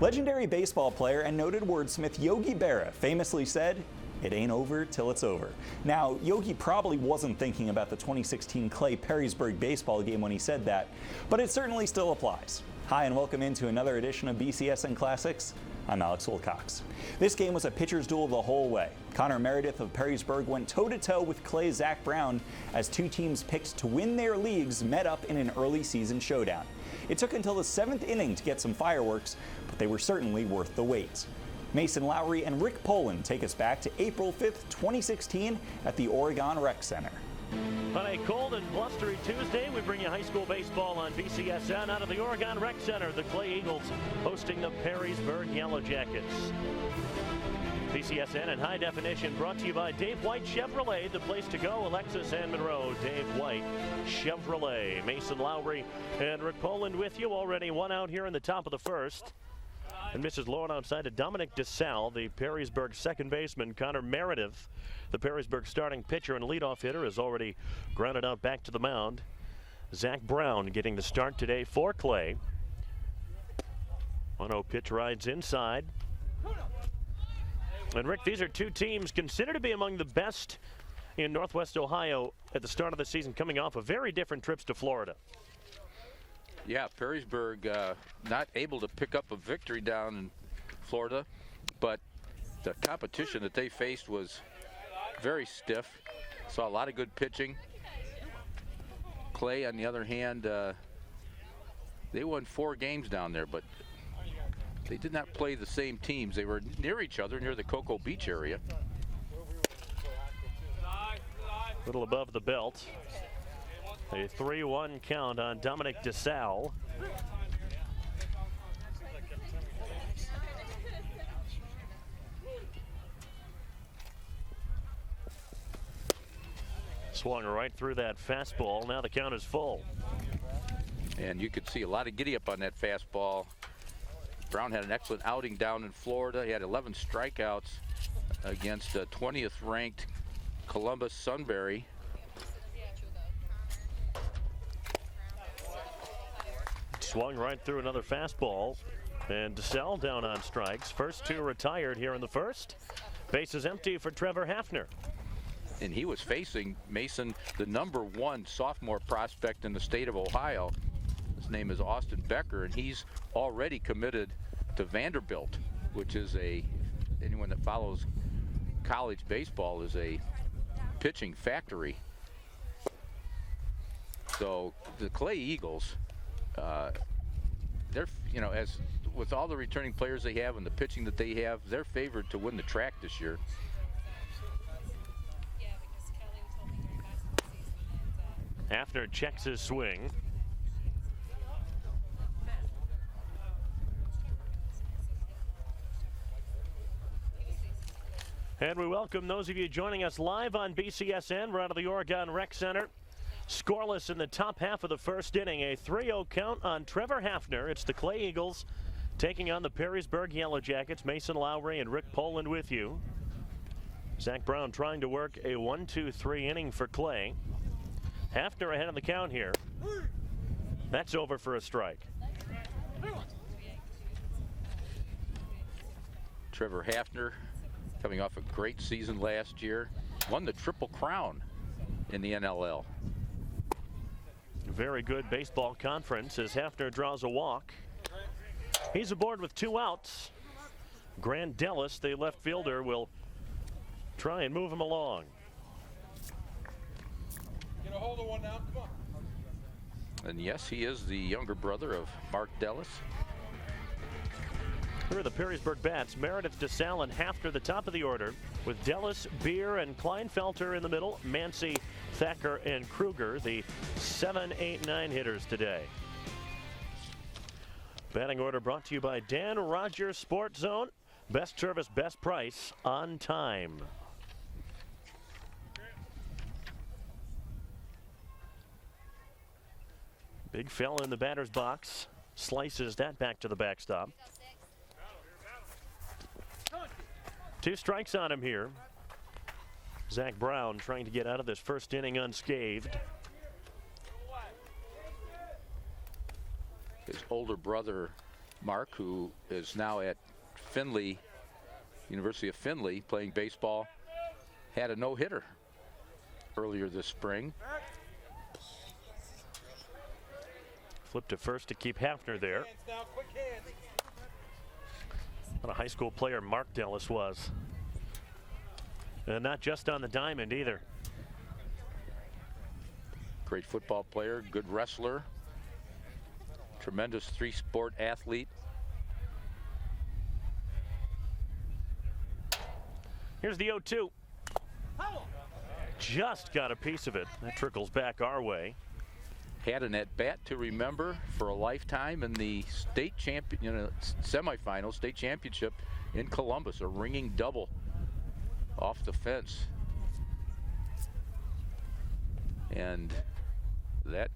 Legendary baseball player and noted wordsmith Yogi Berra famously said, "It ain't over till it's over." Now, Yogi probably wasn't thinking about the 2016 Clay Perrysburg baseball game when he said that, but it certainly still applies. Hi and welcome into another edition of BCSN Classics. I'm Alex Wilcox. This game was a pitcher's duel the whole way. Connor Meredith of Perrysburg went toe-to-toe with Clay's Zach Brown as two teams picked to win their leagues met up in an early season showdown. It took until the 7th inning to get some fireworks, but they were certainly worth the wait. Mason Lowry and Rick Poland take us back to April 5th, 2016 at the Oregon Rec Center. On a cold and blustery Tuesday, we bring you high school baseball on BCSN out of the Oregon Rec Center. The Clay Eagles hosting the Perrysburg Yellow Jackets. BCSN in high definition brought to you by Dave White Chevrolet, the place to go. Alexis and Monroe, Dave White Chevrolet. Mason Lowry and Rick Poland with you. Already one out here in the top of the first. And Mrs. Lord outside to Dominic DeSalle, the Perrysburg second baseman. Connor Meredith, the Perrysburg starting pitcher and leadoff hitter, is already grounded out back to the mound. Zach Brown getting the start today for Clay. 1-0 pitch rides inside. And Rick, these are two teams considered to be among the best in Northwest Ohio at the start of the season, coming off of very different trips to Florida. Yeah, Perrysburg not able to pick up a victory down in Florida, but the competition that they faced was very stiff. Saw a lot of good pitching. Clay, on the other hand, they won 4 games down there, but they did not play the same teams. They were near each other, near the Cocoa Beach area. A little above the belt. A 3-1 count on Dominic DeSalle. Swung right through that fastball. Now the count is full. And you could see a lot of giddy up on that fastball. Brown had an excellent outing down in Florida. He had 11 strikeouts against 20th ranked Columbus Sunbury. Swung right through another fastball, and DeSalle down on strikes. First two retired here in the first. Bases empty for Trevor Hafner. And he was facing Mason, the #1 sophomore prospect in the state of Ohio. His name is Austin Becker, and he's already committed to Vanderbilt, which is anyone that follows college baseball is a pitching factory. So the Clay Eagles, they're, as with all the returning players they have and the pitching that they have, they're favored to win the track this year. Hafner checks his swing. And we welcome those of you joining us live on BCSN. We're out of the Oregon Rec Center. Scoreless in the top half of the first inning. A 3-0 count on Trevor Hafner. It's the Clay Eagles taking on the Perrysburg Yellow Jackets. Mason Lowry and Rick Poland with you. Zach Brown trying to work a 1-2-3 inning for Clay. Hafner ahead of the count here. That's over for a strike. Trevor Hafner coming off a great season last year. Won the Triple Crown in the NLL. Very good baseball conference as Hafner draws a walk. He's aboard with 2 outs. Grant Dellis, the left fielder, will try and move him along. Get a hold of one now. Come on. And yes, he is the younger brother of Mark Dellis. Here are the Perrysburg bats. Meredith, DeSalle, and Hafner the top of the order, with Dellis, Beer, and Kleinfelter in the middle. Mancy, Thacker, and Kruger, the 7, 8, 9 hitters today. Batting order brought to you by Dan Rogers Sports Zone. Best service, best price, on time. Big fella in the batter's box. Slices that back to the backstop. 2 strikes on him here. Zach Brown trying to get out of this first inning unscathed. His older brother Mark, who is now at Findlay, University of Findlay, playing baseball, had a no-hitter earlier this spring. Flip to first to keep Hafner there. What a high school player Mark Dellis was. And not just on the diamond either. Great football player, good wrestler, tremendous three-sport athlete. Here's the 0-2. Just got a piece of it. That trickles back our way. Had an at-bat to remember for a lifetime in the state semifinal, state championship in Columbus, a ringing double off the fence. And that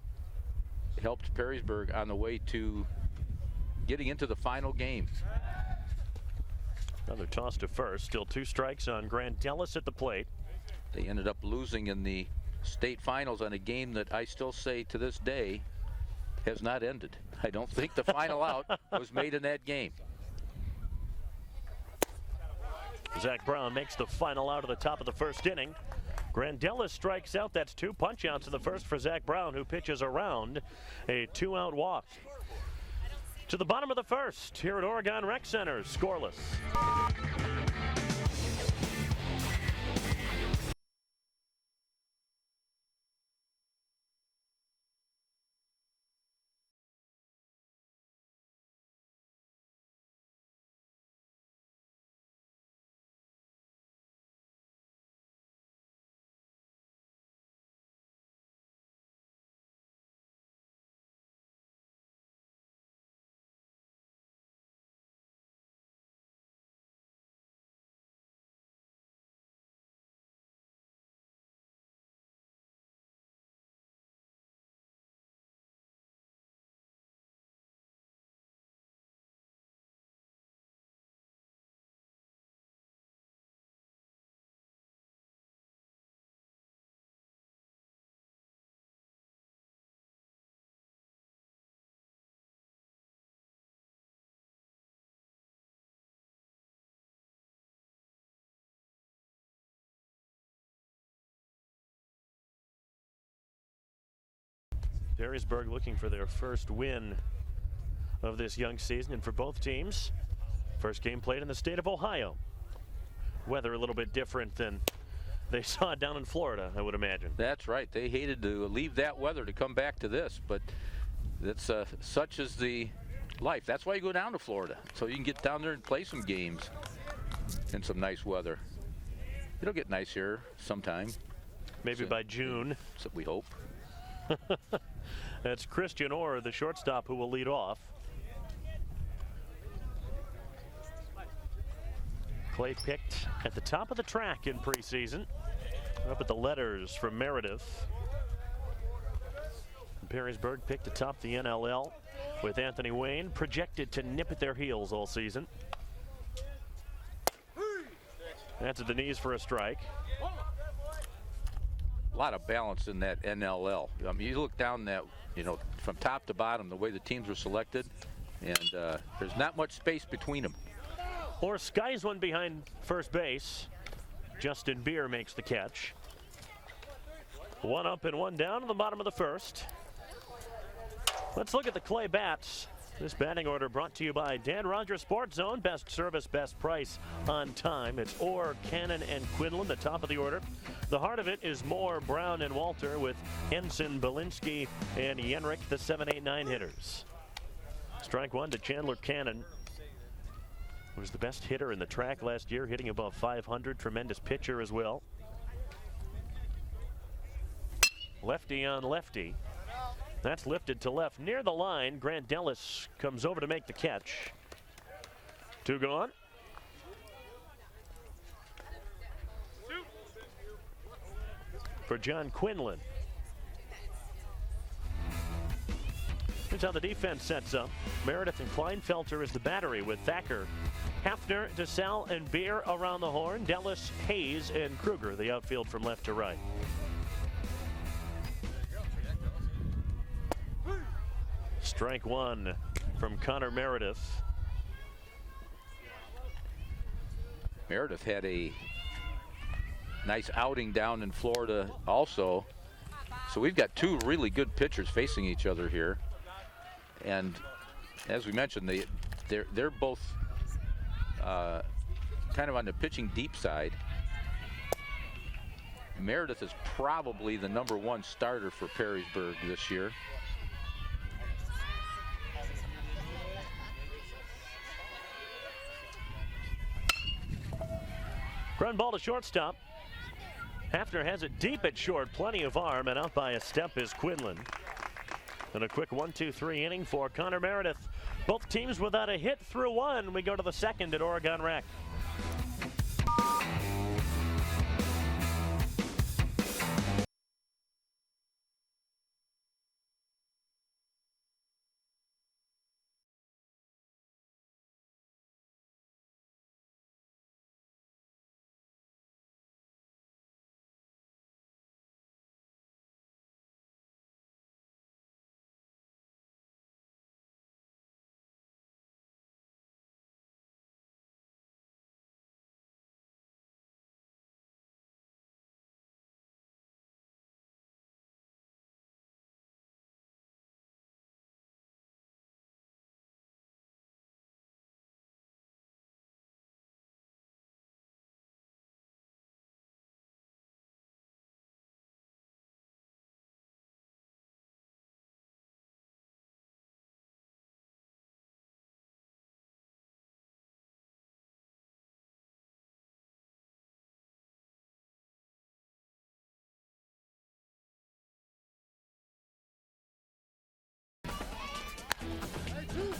helped Perrysburg on the way to getting into the final game. Another toss to first. Still 2 strikes on Grant Dellis at the plate. They ended up losing in the state finals on a game that I still say to this day has not ended. I don't think the final out was made in that game. Zach Brown makes the final out of the top of the first inning. Grandelis strikes out. That's 2 punch outs in the first for Zach Brown, who pitches around a 2-out walk. To the bottom of the first here at Oregon Rec Center, scoreless. Perrysburg looking for their first win of this young season, and for both teams, first game played in the state of Ohio. Weather a little bit different than they saw down in Florida, I would imagine. That's right. They hated to leave that weather to come back to this, but that's such is the life. That's why you go down to Florida, so you can get down there and play some games in some nice weather. It'll get nice here sometime. Maybe by June. So we hope. That's Christian Orr, the shortstop, who will lead off. Clay picked at the top of the track in preseason. Up at the letters from Meredith. Perrysburg picked atop the NLL with Anthony Wayne, projected to nip at their heels all season. That's at the knees for a strike. A lot of balance in that NLL. I mean, you look down that, from top to bottom, the way the teams were selected, and there's not much space between them. Or skies one behind first base. Justin Beer makes the catch. 1 up and 1 down in the bottom of the first. Let's look at the Clay bats. This batting order brought to you by Dan Rogers Sports Zone. Best service, best price on time. It's Orr, Cannon, and Quinlan, the top of the order. The heart of it is Moore, Brown, and Walter, with Henson, Belinsky, and Yenrick, the 7, 8, 9 hitters. Strike 1 to Chandler Cannon. He was the best hitter in the track last year, hitting above 500. Tremendous pitcher as well. Lefty on lefty. That's lifted to left near the line. Grant Dellis comes over to make the catch. 2 gone. For John Quinlan. Here's how the defense sets up. Meredith and Kleinfelter is the battery, with Thacker, Hafner, DeSalle, and Beer around the horn. Dellis, Hayes, and Kruger, the outfield from left to right. Strike 1 from Connor Meredith. Meredith had a nice outing down in Florida also. So we've got two really good pitchers facing each other here. And as we mentioned, they're both kind of on the pitching deep side. Meredith is probably the #1 starter for Perrysburg this year. Ground ball to shortstop. Hafner has it deep at short, plenty of arm, and out by a step is Quinlan. And a quick 1-2-3 inning for Connor Meredith. Both teams without a hit through one. We go to the second at Oregon Rec.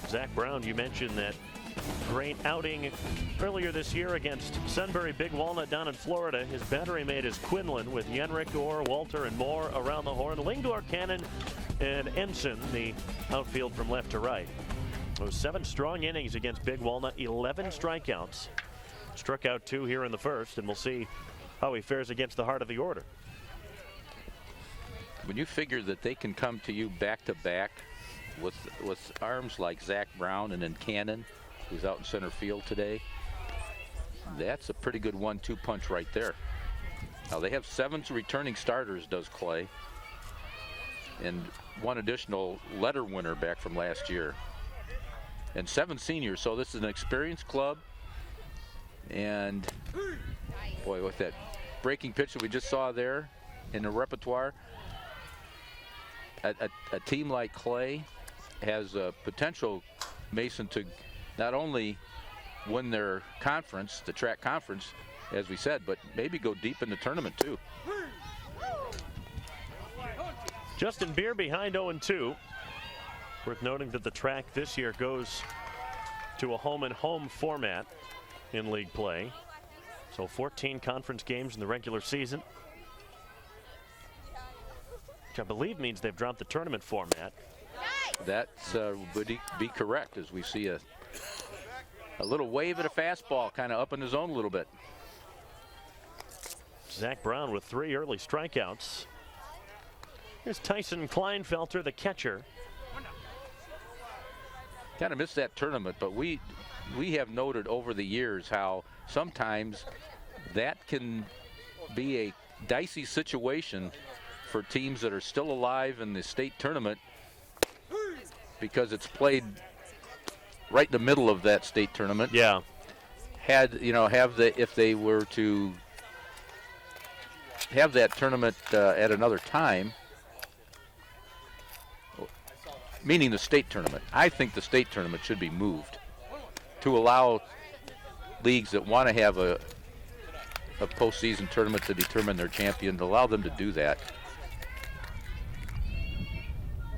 Zach Brown, you mentioned that great outing earlier this year against Sunbury Big Walnut down in Florida. His battery mate is Quinlan with Yenrik, Orr, Walter, and more around the horn. Lingdor, Cannon, and Ensign, the outfield from left to right. Those 7 strong innings against Big Walnut, 11 strikeouts. Struck out 2 here in the first, and we'll see how he fares against the heart of the order. When you figure that they can come to you back to back with arms like Zach Brown and then Cannon, who's out in center field today, that's a pretty good 1-2 punch right there. Now they have 7 returning starters, does Clay, and 1 additional letter winner back from last year, and 7 seniors. So this is an experienced club. And boy, with that breaking pitch that we just saw there in the repertoire, a team like Clay has potential, Mason, to not only win their conference, the track conference, as we said, but maybe go deep in the tournament too. Justin Beer behind 0-2. Worth noting that the track this year goes to a home-and-home format in league play. So 14 conference games in the regular season, which I believe means they've dropped the tournament format. That would be correct, as we see a little wave at a fastball kind of up in the zone a little bit. Zach Brown with 3 early strikeouts. Here's Tyson Kleinfelter, the catcher. Kind of missed that tournament, but we have noted over the years how sometimes that can be a dicey situation for teams that are still alive in the state tournament, because it's played right in the middle of that state tournament. Yeah. If they were to have that tournament at another time, meaning the state tournament, I think the state tournament should be moved to allow leagues that want to have a postseason tournament to determine their champion, to allow them to do that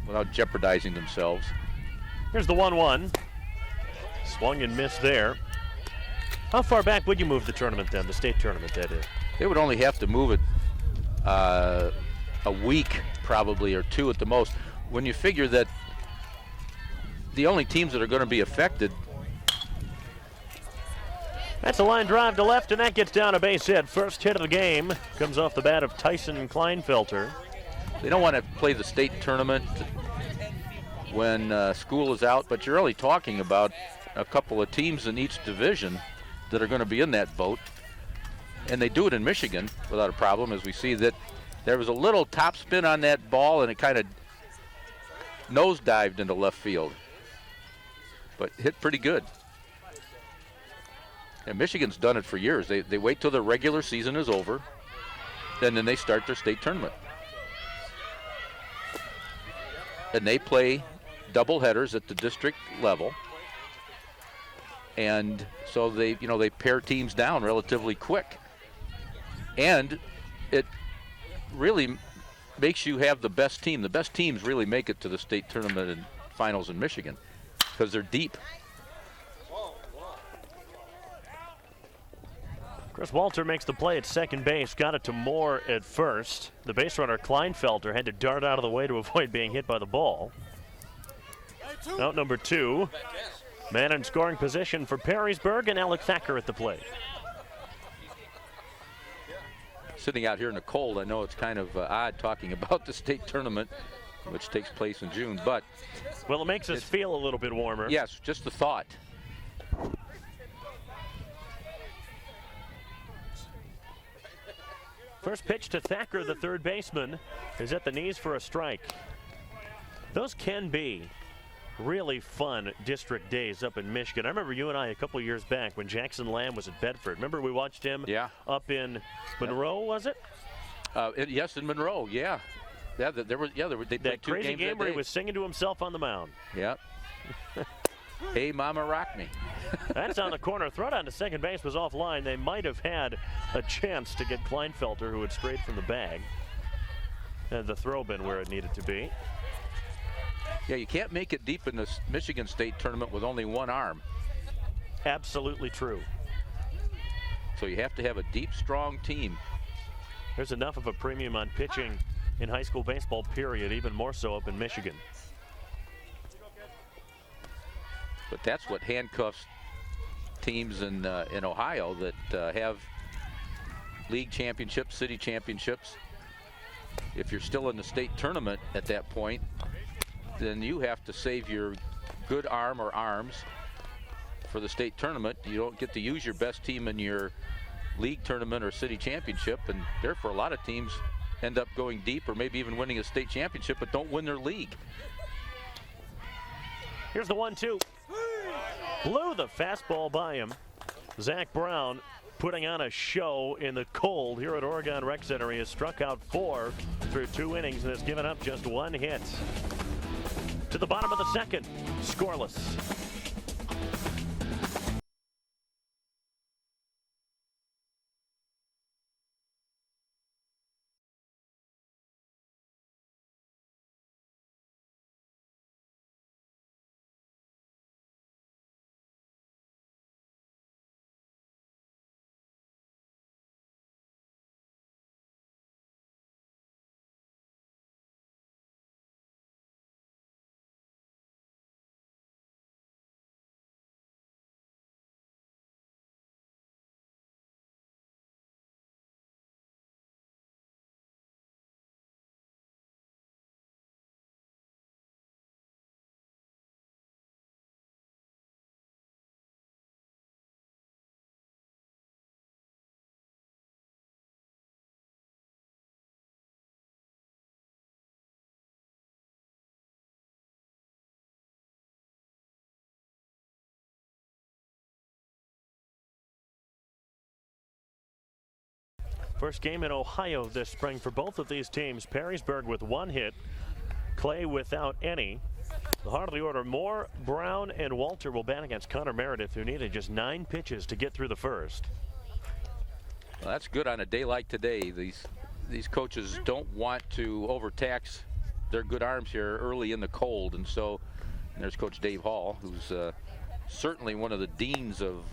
without jeopardizing themselves. Here's the 1-1. Swung and missed there. How far back would you move the tournament then, the state tournament, that is? They would only have to move it a week probably, or 2 at the most. When you figure that the only teams that are going to be affected. That's a line drive to left, and that gets down a base hit. First hit of the game comes off the bat of Tyson Kleinfelter. They don't want to play the state tournament when school is out, but you're only talking about a couple of teams in each division that are going to be in that boat. And they do it in Michigan without a problem, as we see that there was a little top spin on that ball and it kind of nosedived into left field, but hit pretty good. And Michigan's done it for years. They wait till the regular season is over, and then they start their state tournament. And they play double headers at the district level. And so they pare teams down relatively quick. And it really makes you have the best team. The best teams really make it to the state tournament and finals in Michigan because they're deep. Chris Walter makes the play at second base, got it to Moore at first. The base runner, Kleinfelter, had to dart out of the way to avoid being hit by the ball. Out number 2. Man in scoring position for Perrysburg, and Alec Thacker at the plate. Sitting out here in the cold, I know it's kind of odd talking about the state tournament, which takes place in June, but... Well, it makes us feel a little bit warmer. Yes, just the thought. First pitch to Thacker, the third baseman, is at the knees for a strike. Those can be really fun district days up in Michigan. I remember you and I a couple of years back when Jackson Lamb was at Bedford. Remember we watched him up in Monroe, was it? Yes, in Monroe, yeah. They played that two crazy games game where that he was singing to himself on the mound. Yep. Hey, Mama, rock me. That's on the corner. Throw down to second base was offline. They might have had a chance to get Kleinfelter, who had strayed from the bag. And the throw been where it needed to be. Yeah, you can't make it deep in this Michigan State tournament with only one arm. Absolutely true. So you have to have a deep, strong team. There's enough of a premium on pitching in high school baseball, period, even more so up in Michigan. But that's what handcuffs teams in Ohio that have league championships, city championships. If you're still in the state tournament at that point, then you have to save your good arm or arms for the state tournament. You don't get to use your best team in your league tournament or city championship, and therefore a lot of teams end up going deep or maybe even winning a state championship but don't win their league. Here's the 1-2. Blew the fastball by him. Zach Brown putting on a show in the cold here at Oregon Rec Center. He has struck out 4 through 2 innings and has given up just 1 hit. To the bottom of the second, scoreless. First game in Ohio this spring for both of these teams. Perrysburg with 1 hit, Clay without any. The heart of the order, Moore, Brown, and Walter will bat against Connor Meredith, who needed just 9 pitches to get through the first. Well, that's good on a day like today. These coaches don't want to overtax their good arms here early in the cold, and so there's Coach Dave Hall, who's certainly one of the deans of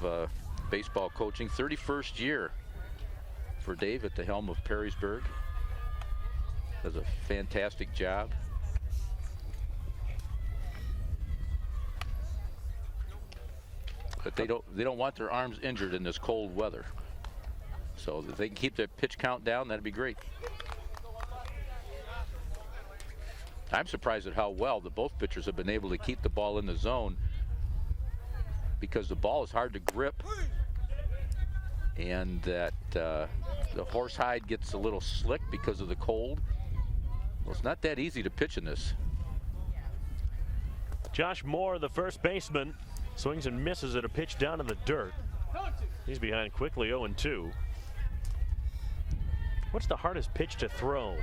baseball coaching. 31st year for Dave at the helm of Perrysburg. Does a fantastic job. But they don't want their arms injured in this cold weather. So if they can keep their pitch count down, that'd be great. I'm surprised at how well the both pitchers have been able to keep the ball in the zone, because the ball is hard to grip, and that the horsehide gets a little slick because of the cold. Well, it's not that easy to pitch in this. Josh Moore, the first baseman, swings and misses at a pitch down in the dirt. He's behind quickly, 0-2. What's the hardest pitch to throw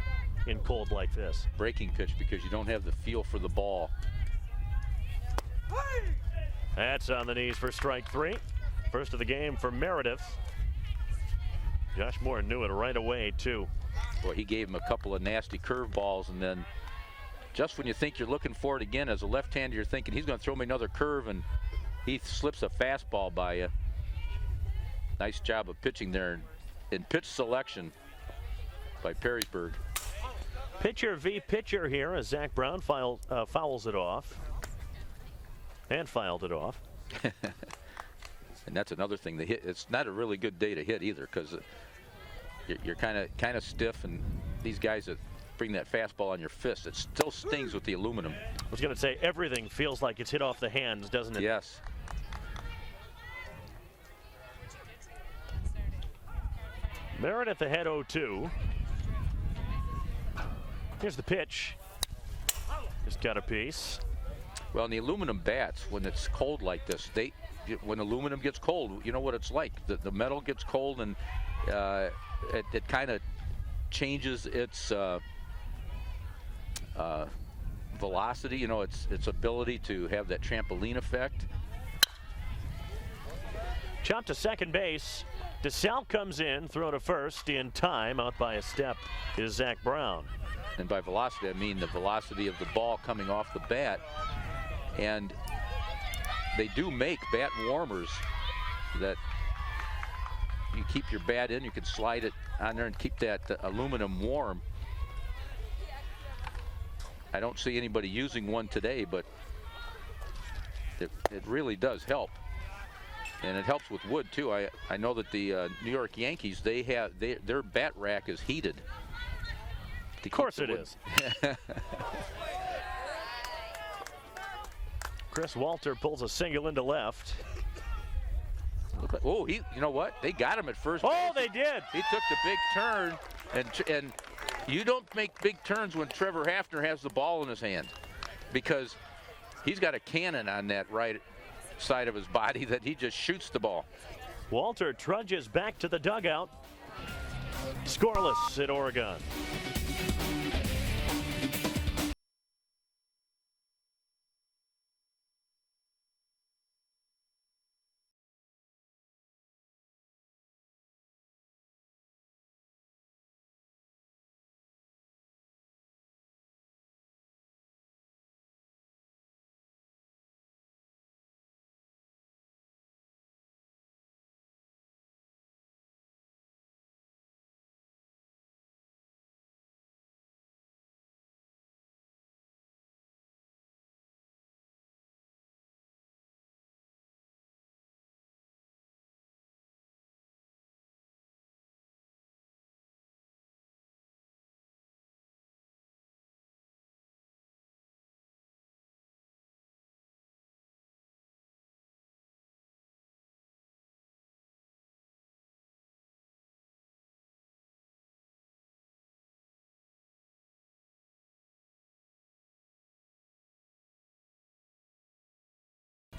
in cold like this? Breaking pitch, because you don't have the feel for the ball. That's on the knees for strike 3. First of the game for Meredith. Josh Moore knew it right away, too. Boy, he gave him a couple of nasty curveballs, and then just when you think you're looking for it again, as a left-hander, you're thinking he's going to throw me another curve, and he slips a fastball by you. Nice job of pitching there in pitch selection by Perrysburg. Pitcher v. pitcher here as Zach Brown fouls it off. And filed it off. And that's another thing. The hit, it's not a really good day to hit either, because you're kind of stiff, and these guys that bring that fastball on your fist, it still stings with the aluminum. I was going to say, everything feels like it's hit off the hands, doesn't it? Yes. Meredith ahead 0-2. Here's the pitch. Just got a piece. Well, in the aluminum bats, when it's cold like this, when aluminum gets cold, you know what it's like. The metal gets cold, and it kind of changes its velocity, you know, its ability to have that trampoline effect. Chop to second base. DeSalle comes in, throw to first in time. Out by a step is Zach Brown. And by velocity, I mean the velocity of the ball coming off the bat. And they do make bat warmers that you keep your bat in, you can slide it on there and keep that aluminum warm. I don't see anybody using one today, but it really does help. And it helps with wood too. I know that the New York Yankees, their bat rack is heated. Of course it is. Chris Walter pulls a single into left. Oh, you know what? They got him at first base. Oh, they did. He took the big turn, and you don't make big turns when Trevor Hafner has the ball in his hand, because he's got a cannon on that right side of his body that he just shoots the ball. Walter trudges back to the dugout. Scoreless at Oregon.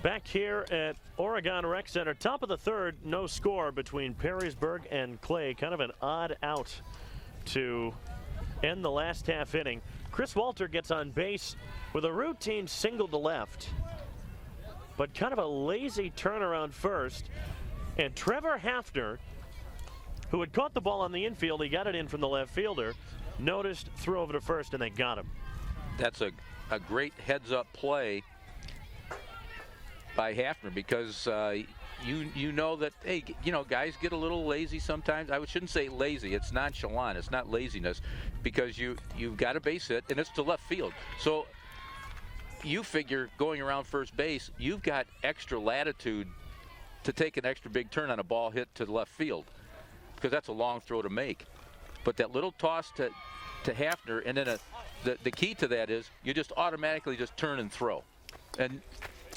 Back here at Oregon Rec Center, top of the third, no score between Perrysburg and Clay. Kind of an odd out to end the last half inning. Chris Walter gets on base with a routine single to left, but kind of a lazy turnaround first. And Trevor Hafner, who had caught the ball on the infield, he got it in from the left fielder, noticed, threw over to first, and they got him. That's a great heads-up play by Hafner, because you know that, hey, you know, guys get a little lazy sometimes. I shouldn't say lazy. It's nonchalant. It's not laziness, because you've got a base hit and it's to left field. So you figure going around first base, you've got extra latitude to take an extra big turn on a ball hit to the left field, because that's a long throw to make. But that little toss to Hafner, and then the key to that is you just automatically just turn and throw. And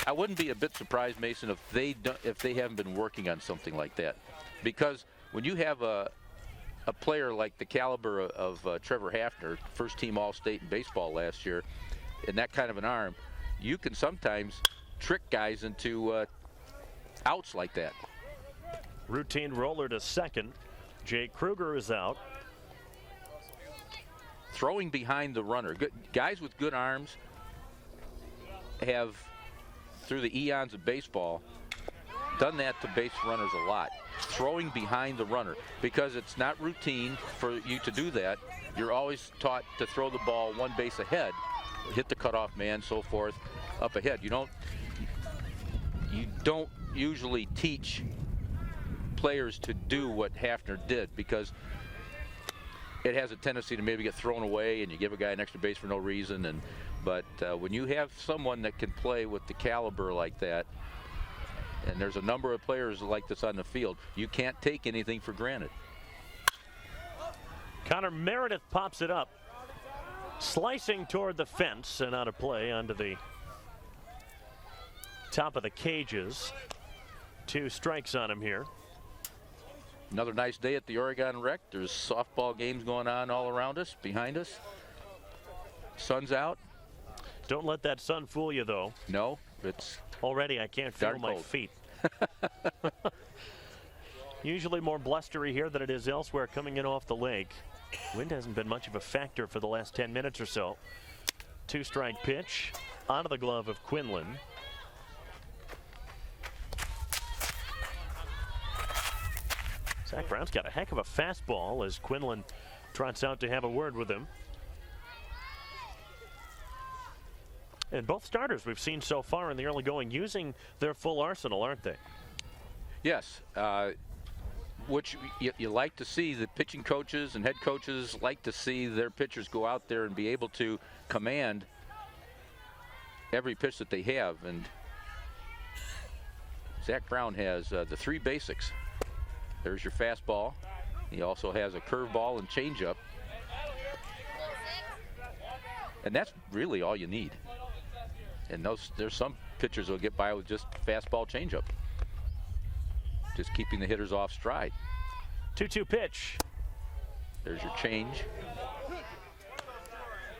I wouldn't be a bit surprised, Mason, if they haven't been working on something like that. Because when you have a player like the caliber of Trevor Hafner, first team All-State in baseball last year, and that kind of an arm, you can sometimes trick guys into outs like that. Routine roller to second. Jake Kruger is out. Throwing behind the runner. Guys with good arms have, through the eons of baseball, done that to base runners a lot. Throwing behind the runner, because it's not routine for you to do that. You're always taught to throw the ball one base ahead, hit the cutoff man, so forth, up ahead. You don't usually teach players to do what Hafner did, because it has a tendency to maybe get thrown away and you give a guy an extra base for no reason. But when you have someone that can play with the caliber like that, and there's a number of players like this on the field, you can't take anything for granted. Connor Meredith pops it up, slicing toward the fence and out of play onto the top of the cages. 2 strikes on him here. Another nice day at the Oregon Rec. There's softball games going on all around us, behind us. Sun's out. Don't let that sun fool you, though. No, it's already I can't feel my cold. feet. Usually more blustery here than it is elsewhere coming in off the lake. Wind hasn't been much of a factor for the last 10 minutes or so. 2-strike pitch out of the glove of Quinlan. Zach Brown's got a heck of a fastball as Quinlan trots out to have a word with him. And both starters we've seen so far in the early going using their full arsenal, aren't they? Yes, which you like to see. The pitching coaches and head coaches like to see their pitchers go out there and be able to command every pitch that they have. And Zach Brown has the 3 basics. There's your fastball. He also has a curveball and changeup. And that's really all you need. And there's some pitchers who will get by with just fastball changeup. Just keeping the hitters off stride. 2-2 pitch. There's your change.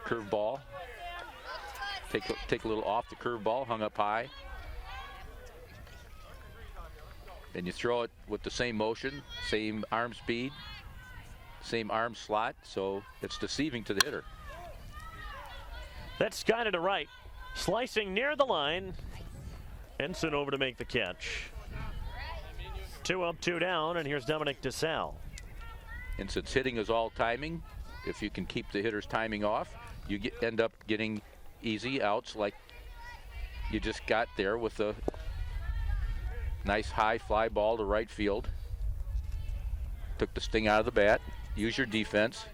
Curveball. Take a little off the curveball, hung up high. And you throw it with the same motion, same arm speed, same arm slot, so it's deceiving to the hitter. That's guided to right. Slicing near the line. Ensign over to make the catch. 2 up, 2 down, and here's Dominic DeSalle. And since hitting is all timing, if you can keep the hitter's timing off, you end up getting easy outs like you just got there with a nice high fly ball to right field. Took the sting out of the bat. Use your defense.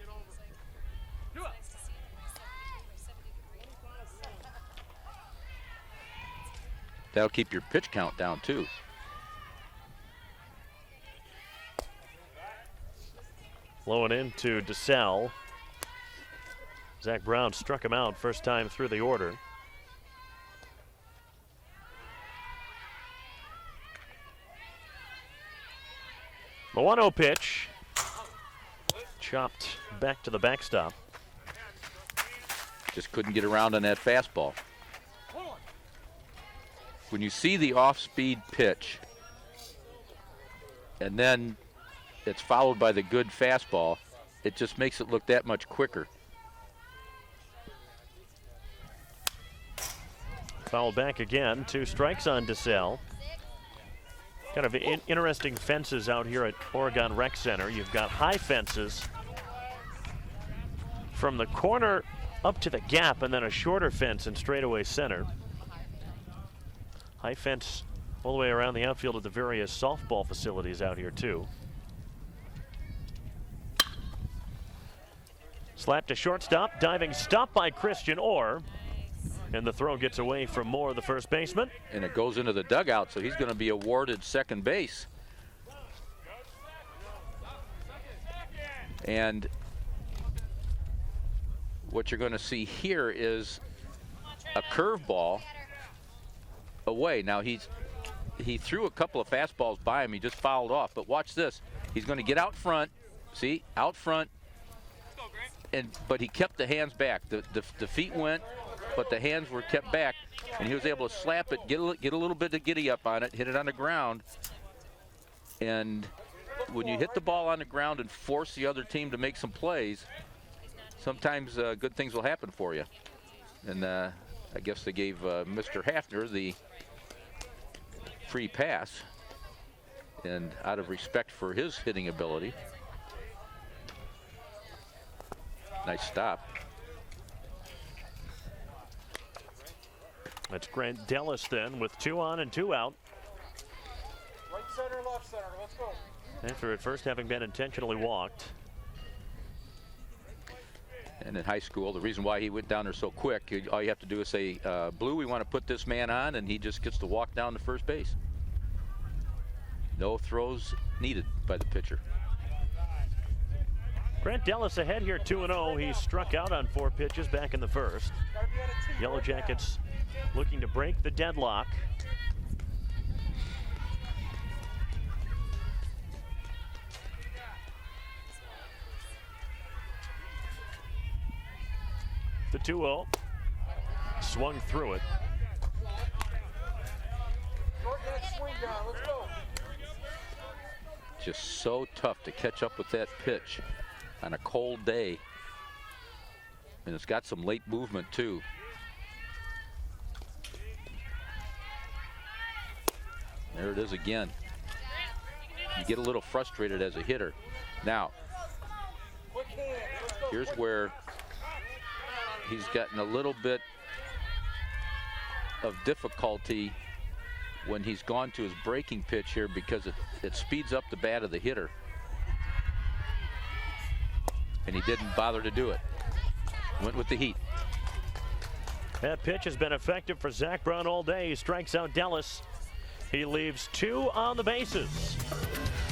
That'll keep your pitch count down too. Low and into DeSalle. Zach Brown struck him out first time through the order. The 1-0 pitch. Chopped back to the backstop. Just couldn't get around on that fastball. When you see the off-speed pitch and then it's followed by the good fastball, it just makes it look that much quicker. Fouled back again. 2 strikes on DeSalle. Kind of interesting fences out here at Oregon Rec Center. You've got high fences from the corner up to the gap, and then a shorter fence in straightaway center. High fence all the way around the outfield at the various softball facilities out here too. Slap to shortstop, diving stop by Christian Orr. And the throw gets away from Moore, the first baseman. And it goes into the dugout, so he's going to be awarded second base. And what you're going to see here is a curveball away. Now he threw a couple of fastballs by him. He just fouled off. But watch this. He's going to get out front. See, out front. But he kept the hands back. The feet went, but the hands were kept back, and he was able to slap it, get a little bit of giddy up on it, hit it on the ground. And when you hit the ball on the ground and force the other team to make some plays, sometimes good things will happen for you. And I guess they gave Mr. Hafner the free pass, and out of respect for his hitting ability. Nice stop. That's Grant Dellis then with 2 on and 2 out. Right center, left center. Let's go. After at first having been intentionally walked. And in high school, the reason why he went down there so quick, all you have to do is say, Blue, we want to put this man on, and he just gets to walk down to first base. No throws needed by the pitcher. Grant Dellis ahead here 2-0. He struck out on 4 pitches back in the first. Yellow Jackets looking to break the deadlock. The 2-0. Swung through it. Just so tough to catch up with that pitch on a cold day. And it's got some late movement too. There it is again. You get a little frustrated as a hitter. Now, here's where he's gotten a little bit of difficulty when he's gone to his breaking pitch here, because it speeds up the bat of the hitter. And he didn't bother to do it. Went with the heat. That pitch has been effective for Zach Brown all day. He strikes out Dellis. He leaves 2 on the bases.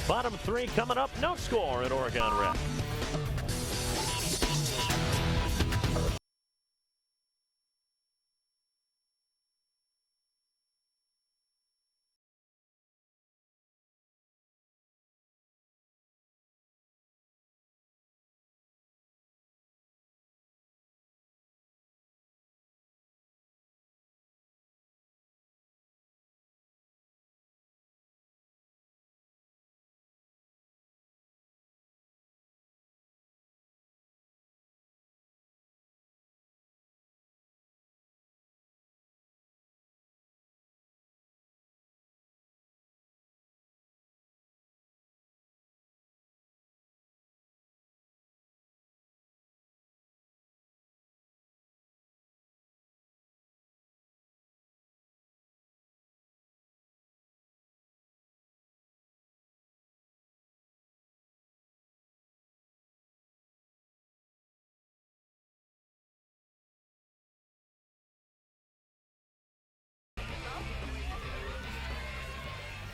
Bottom 3 coming up. No score at Oregon Rec.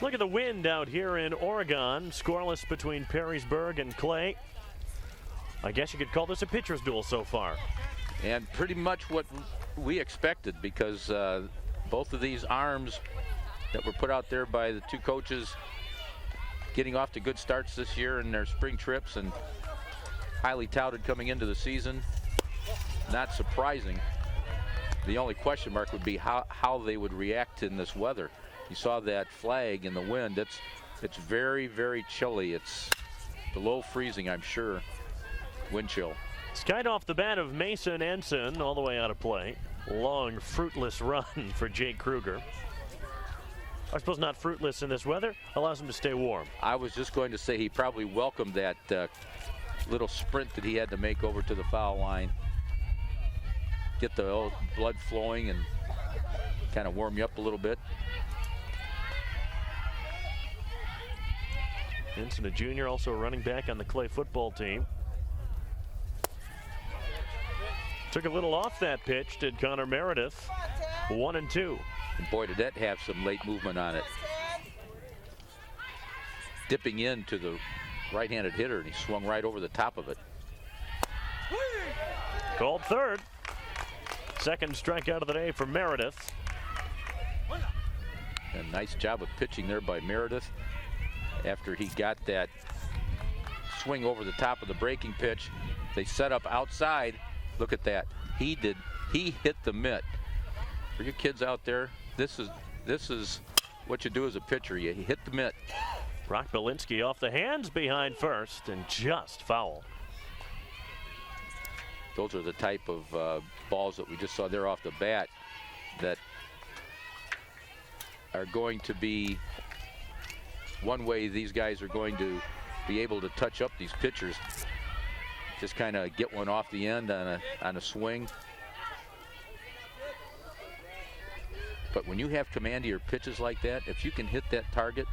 Look at the wind out here in Oregon. Scoreless between Perrysburg and Clay. I guess you could call this a pitcher's duel so far. And pretty much what we expected, because both of these arms that were put out there by the 2 coaches getting off to good starts this year in their spring trips and highly touted coming into the season. Not surprising. The only question mark would be how they would react in this weather. You saw that flag in the wind. It's very, very chilly. It's below freezing, I'm sure. Wind chill. Skied off the bat of Mason Ensign all the way out of play. Long, fruitless run for Jake Kruger. I suppose not fruitless in this weather. Allows him to stay warm. I was just going to say he probably welcomed that little sprint that he had to make over to the foul line. Get the old blood flowing and kind of warm you up a little bit. Ensign, a junior, also a running back on the Clay football team. Took a little off that pitch, did Connor Meredith. 1-2. And boy, did that have some late movement on it. Dipping into the right-handed hitter, and he swung right over the top of it. Called third. Second strikeout of the day for Meredith. A nice job of pitching there by Meredith after he got that swing over the top of the breaking pitch. They set up outside. Look at that. He hit the mitt. For you kids out there, this is what you do as a pitcher. You hit the mitt. Brock Belinsky off the hands behind first and just foul. Those are the type of balls that we just saw there off the bat that are going to be one way these guys are going to be able to touch up these pitchers. Just kind of get one off the end on a swing. But when you have command of your pitches like that, if you can hit that target,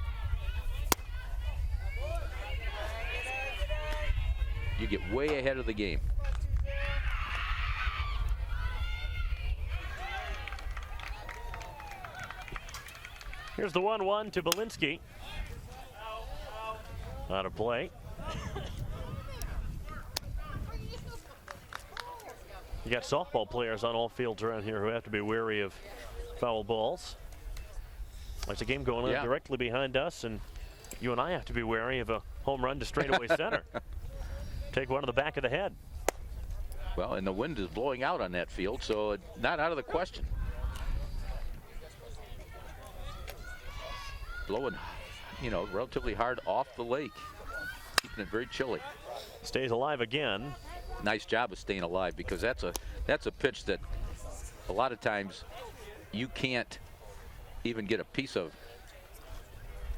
you get way ahead of the game. Here's the 1-1 to Belinsky. Out of play. You got softball players on all fields around here who have to be wary of foul balls. There's a game going on directly behind us, and you and I have to be wary of a home run to straightaway center. Take one to the back of the head. Well, and the wind is blowing out on that field, so it's not out of the question. Blowing, you know, relatively hard off the lake, keeping it very chilly. Stays alive again. Nice job of staying alive, because that's a pitch that a lot of times you can't even get a piece of.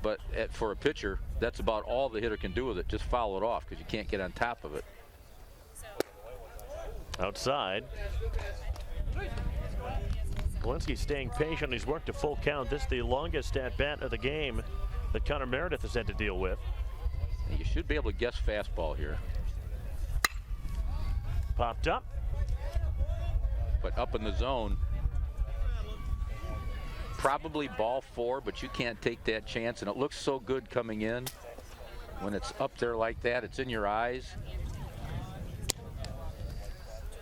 But for a pitcher, that's about all the hitter can do with it. Just foul it off, because you can't get on top of it. Outside. Belinsky staying patient. He's worked a full count. This is the longest at bat of the game that Connor Meredith has had to deal with. And you should be able to guess fastball here. Popped up. But up in the zone. Probably ball 4, but you can't take that chance. And it looks so good coming in. When it's up there like that, it's in your eyes.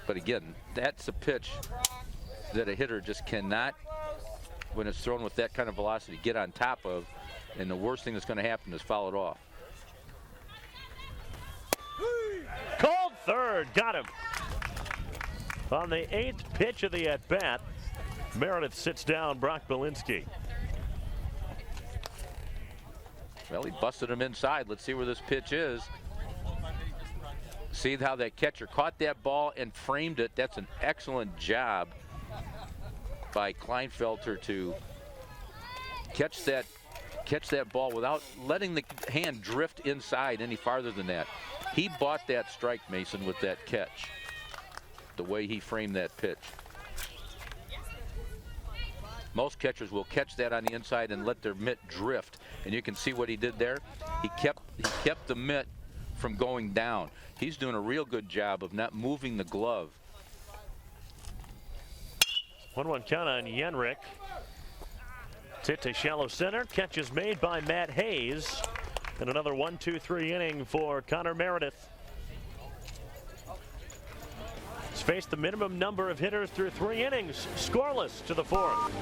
But again, that's a pitch that a hitter just cannot, when it's thrown with that kind of velocity, get on top of. And the worst thing that's going to happen is foul it off. Called third. Got him. On the 8th pitch of the at-bat, Meredith sits down Brock Belinsky. Well, he busted him inside. Let's see where this pitch is. See how that catcher caught that ball and framed it. That's an excellent job by Kleinfelter to catch that ball without letting the hand drift inside any farther than that. He bought that strike, Mason, with that catch, the way he framed that pitch. Most catchers will catch that on the inside and let their mitt drift, and you can see what he did there. He kept the mitt from going down. He's doing a real good job of not moving the glove. 1-1 count on Yenrick. It's hit to shallow center. Catch is made by Matt Hayes. And another 1-2-3 inning for Connor Meredith. He's faced the minimum number of hitters through 3 innings, scoreless to the 4th.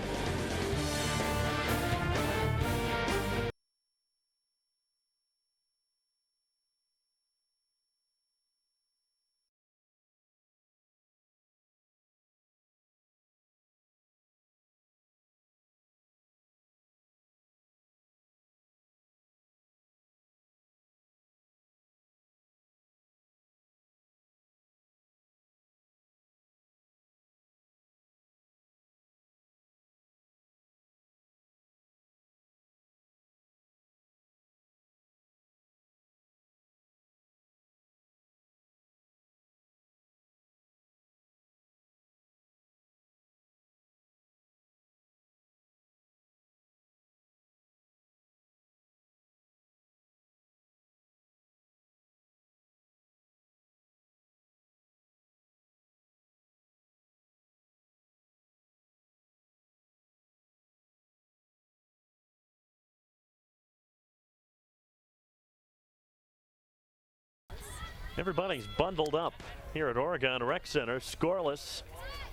Everybody's bundled up here at Oregon Rec Center, scoreless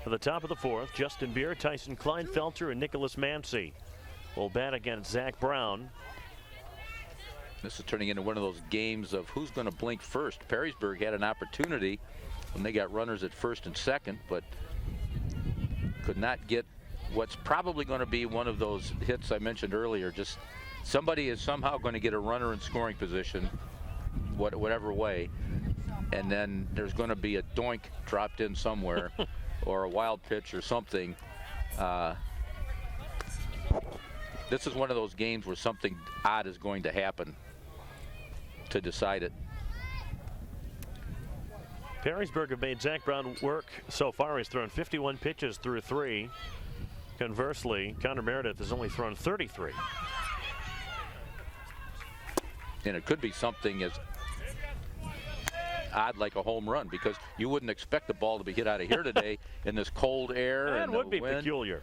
to the top of the fourth. Justin Beer, Tyson Kleinfelter, and Nicholas Mancy will bat against Zach Brown. This is turning into one of those games of who's going to blink first. Perrysburg had an opportunity when they got runners at first and second, but could not get what's probably going to be one of those hits I mentioned earlier. Just somebody is somehow going to get a runner in scoring position, whatever way, and then there's going to be a doink dropped in somewhere or a wild pitch or something. This is one of those games where something odd is going to happen to decide it. Perrysburg have made Zach Brown work so far. He's thrown 51 pitches through 3. Conversely, Connor Meredith has only thrown 33. And it could be something as odd like a home run, because you wouldn't expect the ball to be hit out of here today in this cold air. That and would be wind. peculiar.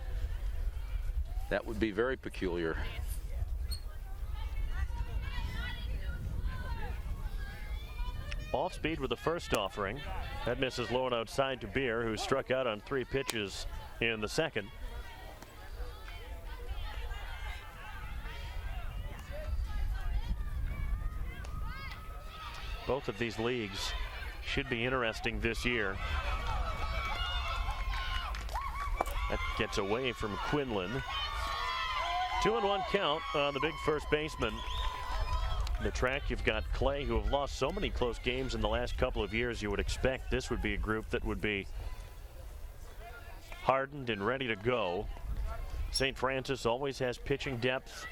That would be very peculiar. Off speed with the first offering. That misses low and outside to Beer, who struck out on 3 pitches in the second. Both of these leagues should be interesting this year. That gets away from Quinlan. 2-1 count on the big first baseman. The track, you've got Clay, who have lost so many close games in the last couple of years. You would expect this would be a group that would be hardened and ready to go. St. Francis always has pitching depth.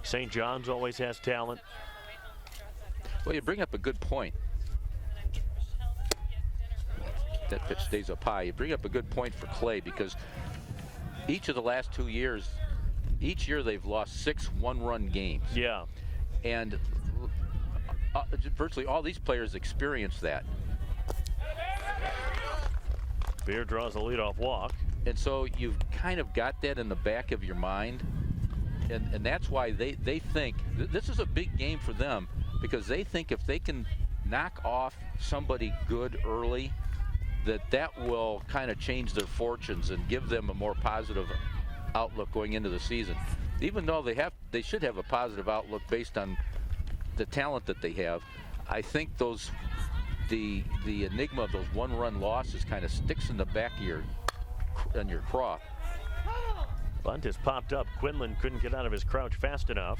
St. John's always has talent. Well, you bring up a good point. That pitch stays up high. You bring up a good point for Clay, because each of the last 2 years, each year they've lost 6 one-run games. Yeah. And virtually all these players experience that. Beer draws a leadoff walk. And so you've kind of got that in the back of your mind. And that's why they think this is a big game for them, because they think if they can knock off somebody good early, that will kind of change their fortunes and give them a more positive outlook going into the season. Even though they should have a positive outlook based on the talent that they have, I think the enigma of those one-run losses kind of sticks in the back of your craw. Bunt has popped up. Quinlan couldn't get out of his crouch fast enough.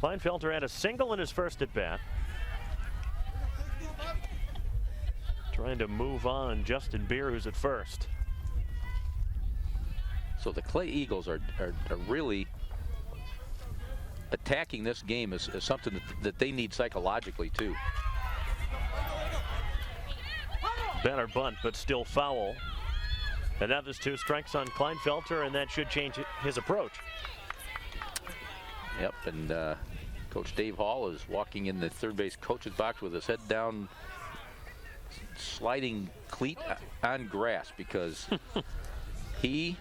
Kleinfelter had a single in his first at bat. Trying to move on Justin Beer, who's at first. So the Clay Eagles are really attacking this game as something that they need psychologically too. Better bunt, but still foul. And now there's 2 strikes on Kleinfelter, and that should change his approach. Yep, and Coach Dave Hall is walking in the third base coach's box with his head down, sliding cleat on grass, because he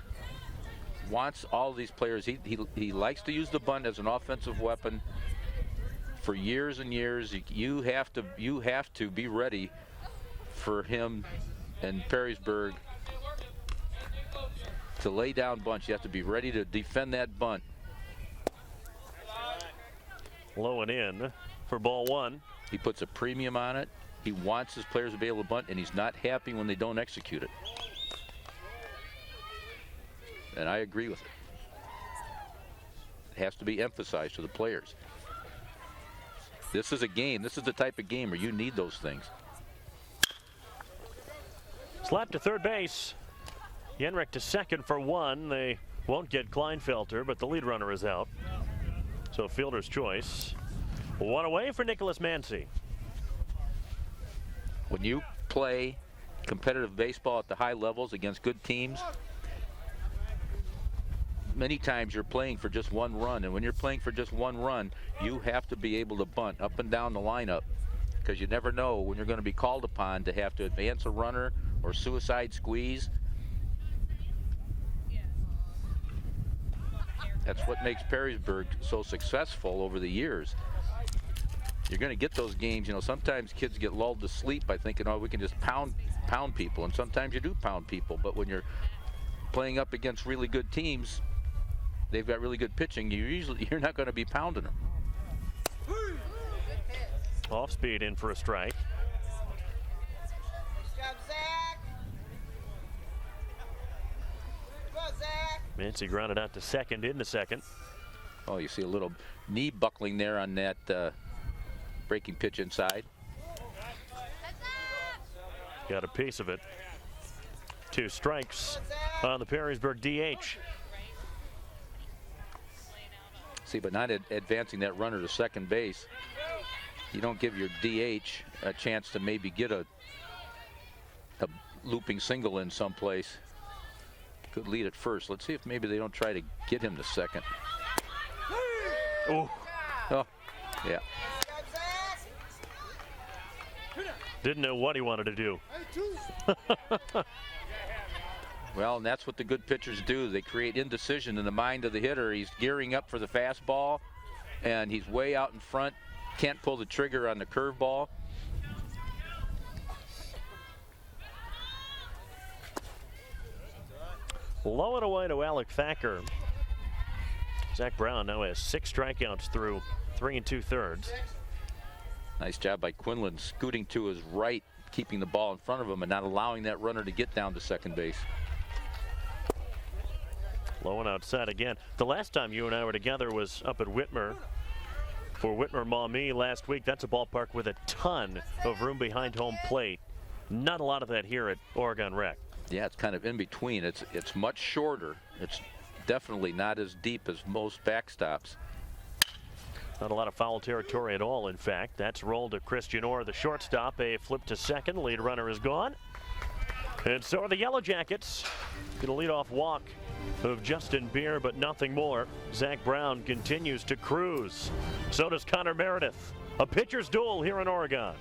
wants all these players. He likes to use the bunt as an offensive weapon for years and years. You have to be ready for him and Perrysburg to lay down bunts. You have to be ready to defend that bunt. Low and in for ball 1. He puts a premium on it. He wants his players to be able to bunt, and he's not happy when they don't execute it. And I agree with it. It has to be emphasized to the players. This is a game. This is the type of game where you need those things. Slap to third base. Yenrich to second for 1. They won't get Kleinfelter, but the lead runner is out. So fielder's choice. 1 away for Nicholas Mancy. When you play competitive baseball at the high levels against good teams, many times you're playing for just 1 run. And when you're playing for just 1 run, you have to be able to bunt up and down the lineup, because you never know when you're going to be called upon to have to advance a runner or suicide squeeze. That's what makes Perrysburg so successful over the years. You're going to get those games, you know, sometimes kids get lulled to sleep by thinking, oh, we can just pound people, and sometimes you do pound people, but when you're playing up against really good teams, they've got really good pitching, you're not going to be pounding them. Off speed in for a strike. Mincy grounded out to second in the second. Oh, you see a little knee buckling there on that breaking pitch inside. Got a piece of it. 2 strikes on the Perrysburg DH. See, but not advancing that runner to second base. You don't give your DH a chance to maybe get a looping single in someplace. Good lead at first. Let's see if maybe they don't try to get him to second. Oh, yeah. Didn't know what he wanted to do. Well, and that's what the good pitchers do. They create indecision in the mind of the hitter. He's gearing up for the fastball, and he's way out in front. Can't pull the trigger on the curveball. Low and away to Alec Thacker. Zach Brown now has 6 strikeouts through 3 2/3. Nice job by Quinlan, scooting to his right, keeping the ball in front of him and not allowing that runner to get down to second base. Low and outside again. The last time you and I were together was up at Whitmer for Whitmer Maumee last week. That's a ballpark with a ton of room behind home plate. Not a lot of that here at Oregon Rec. Yeah, it's kind of in between. It's much shorter. It's definitely not as deep as most backstops. Not a lot of foul territory at all, in fact. That's rolled to Christian Orr, the shortstop. A flip to second. Lead runner is gone. And so are the Yellow Jackets. Get a leadoff walk of Justin Beer, but nothing more. Zach Brown continues to cruise. So does Connor Meredith. A pitcher's duel here in Oregon.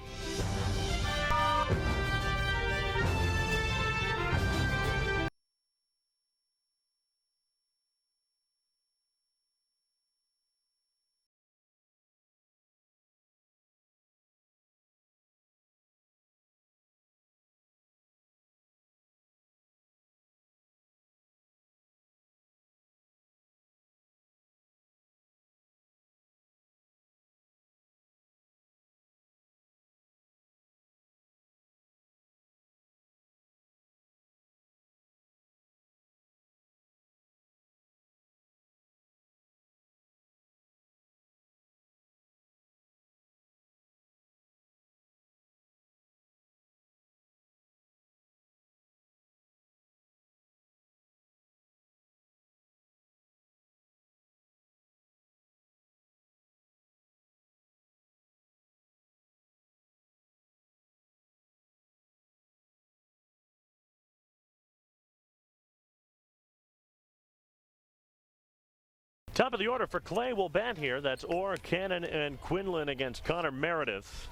Top of the order for Clay will bat here. That's Orr, Cannon, and Quinlan against Connor Meredith.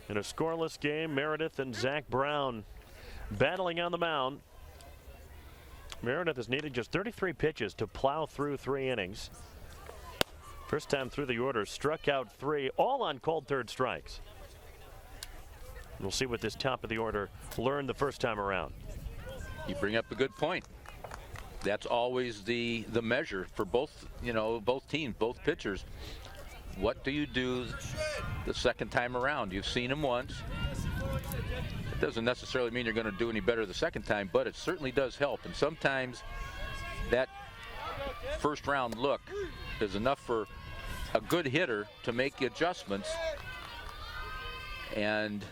In a scoreless game, Meredith and Zach Brown battling on the mound. Meredith has needed just 33 pitches to plow through 3 innings. First time through the order, struck out 3, all on called third strikes. We'll see what this top of the order learned the first time around. You bring up a good point. That's always the measure for both, both teams, both pitchers. What do you do the second time around? You've seen him once. It doesn't necessarily mean you're going to do any better the second time, but it certainly does help. And sometimes that first round look is enough for a good hitter to make adjustments, and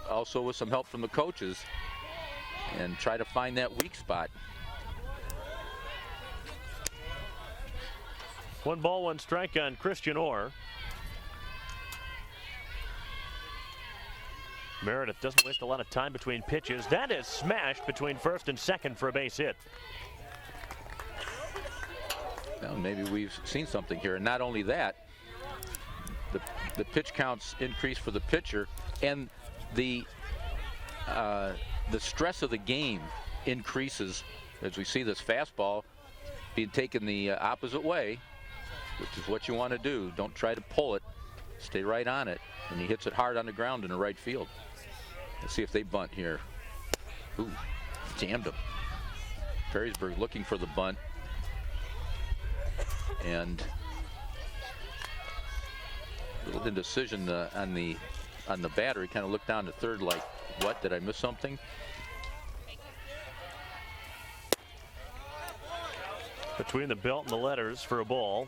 also with some help from the coaches, and try to find that weak spot. 1 ball, 1 strike on Christian Orr. Meredith doesn't waste a lot of time between pitches. That is smashed between first and second for a base hit. Well, maybe we've seen something here. And not only that, the pitch counts increase for the pitcher, and the stress of the game increases as we see this fastball being taken the opposite way, which is what you want to do. Don't try to pull it. Stay right on it. And he hits it hard on the ground in the right field. Let's see if they bunt here. Ooh, jammed him. Perrysburg looking for the bunt. And a little indecision on the batter. He kind of looked down to third like, what, did I miss something? Between the belt and the letters for a ball.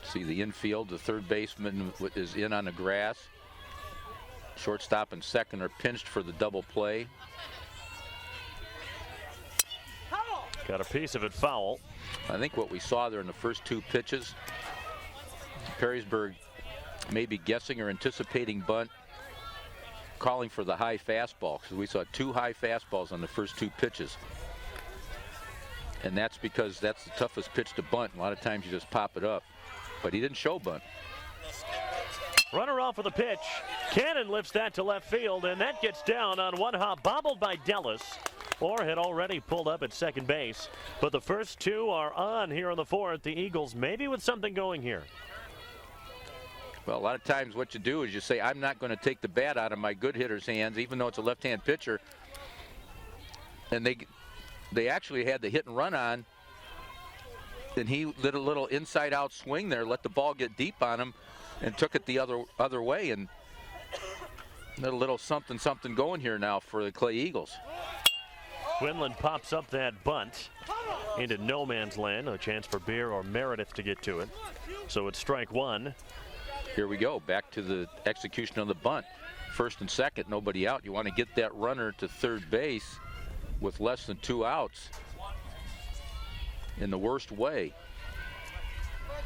See the infield, the third baseman is in on the grass. Shortstop and second are pinched for the double play. Got a piece of it foul. I think what we saw there in the first 2 pitches, Perrysburg maybe guessing or anticipating bunt, calling for the high fastball, because we saw 2 high fastballs on the first 2 pitches. And that's because that's the toughest pitch to bunt. A lot of times you just pop it up. But he didn't show bunt. Runner off of the pitch. Cannon lifts that to left field, and that gets down on one hop, bobbled by Dellis. Orr had already pulled up at second base. But the first 2 are on here in the 4th. The Eagles maybe with something going here. Well, a lot of times what you do is you say, I'm not going to take the bat out of my good hitter's hands, even though it's a left-hand pitcher. And they actually had the hit and run on, and he did a little inside-out swing there, let the ball get deep on him, and took it the other way, and a little something going here now for the Clay Eagles. Quinlan pops up that bunt into no man's land. A chance for Beer or Meredith to get to it. So it's strike 1. Here we go, back to the execution of the bunt. First and second, nobody out. You want to get that runner to third base with less than 2 outs in the worst way.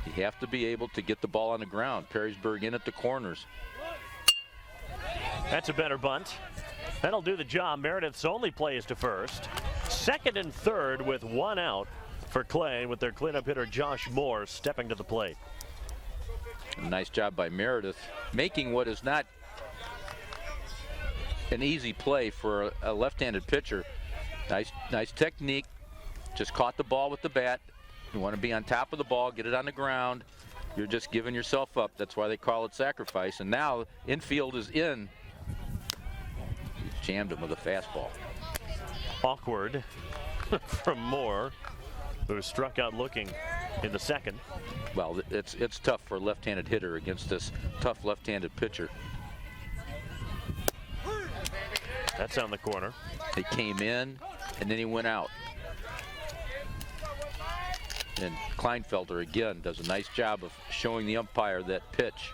You have to be able to get the ball on the ground. Perrysburg in at the corners. That's a better bunt. That'll do the job. Meredith's only play is to first. Second and third with 1 out for Clay, with their cleanup hitter Josh Moore stepping to the plate. Nice job by Meredith, making what is not an easy play for a left-handed pitcher. Nice technique. Just caught the ball with the bat. You want to be on top of the ball, get it on the ground. You're just giving yourself up. That's why they call it sacrifice. And now infield is in. Jammed him with a fastball. Awkward from Moore, who struck out looking in the second. Well, it's tough for a left-handed hitter against this tough left-handed pitcher. That's on the corner. He came in, and then he went out. And Kleinfelder again does a nice job of showing the umpire that pitch.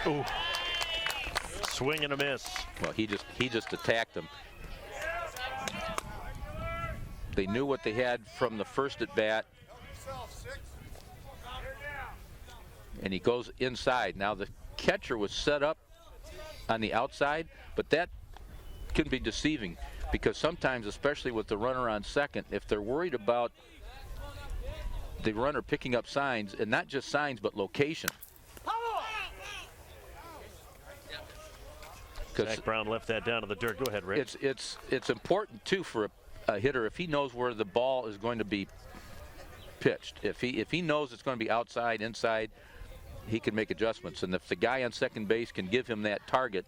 Ooh. Swing and a miss. Well, he just attacked him. They knew what they had from the first at bat. And he goes inside. Now the catcher was set up on the outside, but that can be deceiving, because sometimes, especially with the runner on second, if they're worried about the runner picking up signs, and not just signs but location. Zach Brown left that down to the dirt. Go ahead, Rick. It's important too for a hitter if he knows where the ball is going to be pitched. If he knows it's going to be outside, inside, he can make adjustments. And if the guy on second base can give him that target.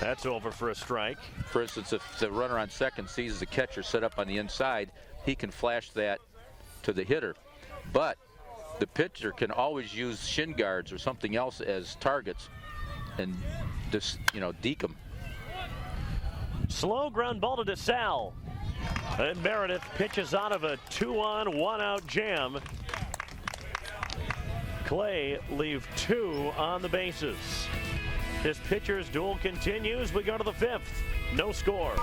That's over for a strike. For instance, if the runner on second sees the catcher set up on the inside, he can flash that to the hitter. But the pitcher can always use shin guards or something else as targets and just, deke them. Slow ground ball to DeSalle. And Meredith pitches out of a 2-on, 1-out jam. Clay leave 2 on the bases. This pitcher's duel continues. We go to the 5th. No score.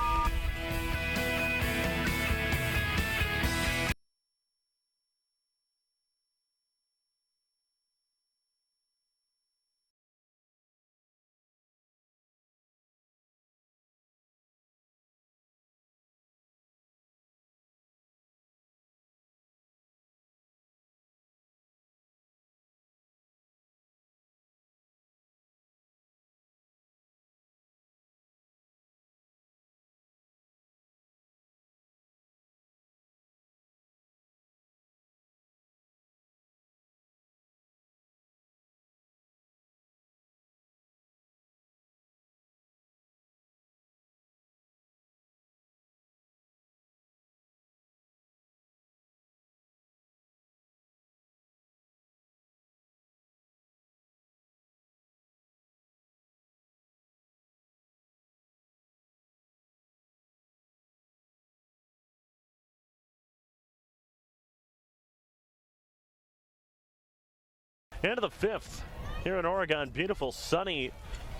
End of the fifth here in Oregon. Beautiful sunny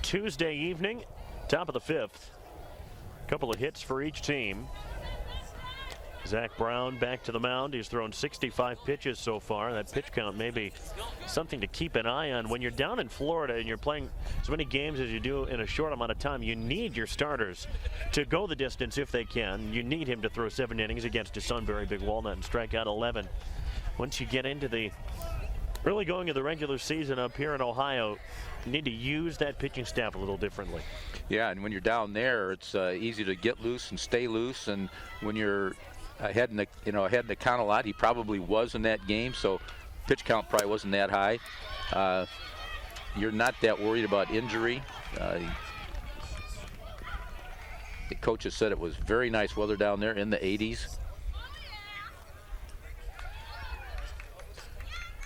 Tuesday evening. Top of the fifth. Couple of hits for each team. Zach Brown back to the mound. He's thrown 65 pitches so far. That pitch count may be something to keep an eye on. When you're down in Florida and you're playing as many games as you do in a short amount of time, you need your starters to go the distance if they can. You need him to throw 7 innings against his Sunbury Big Walnut and strike out 11. Once you get into the early going of the regular season up here in Ohio, you need to use that pitching staff a little differently. Yeah, and when you're down there, it's easy to get loose and stay loose. And when you're ahead in the count a lot, he probably was in that game, so pitch count probably wasn't that high. You're not that worried about injury. The coaches said it was very nice weather down there in the 80s.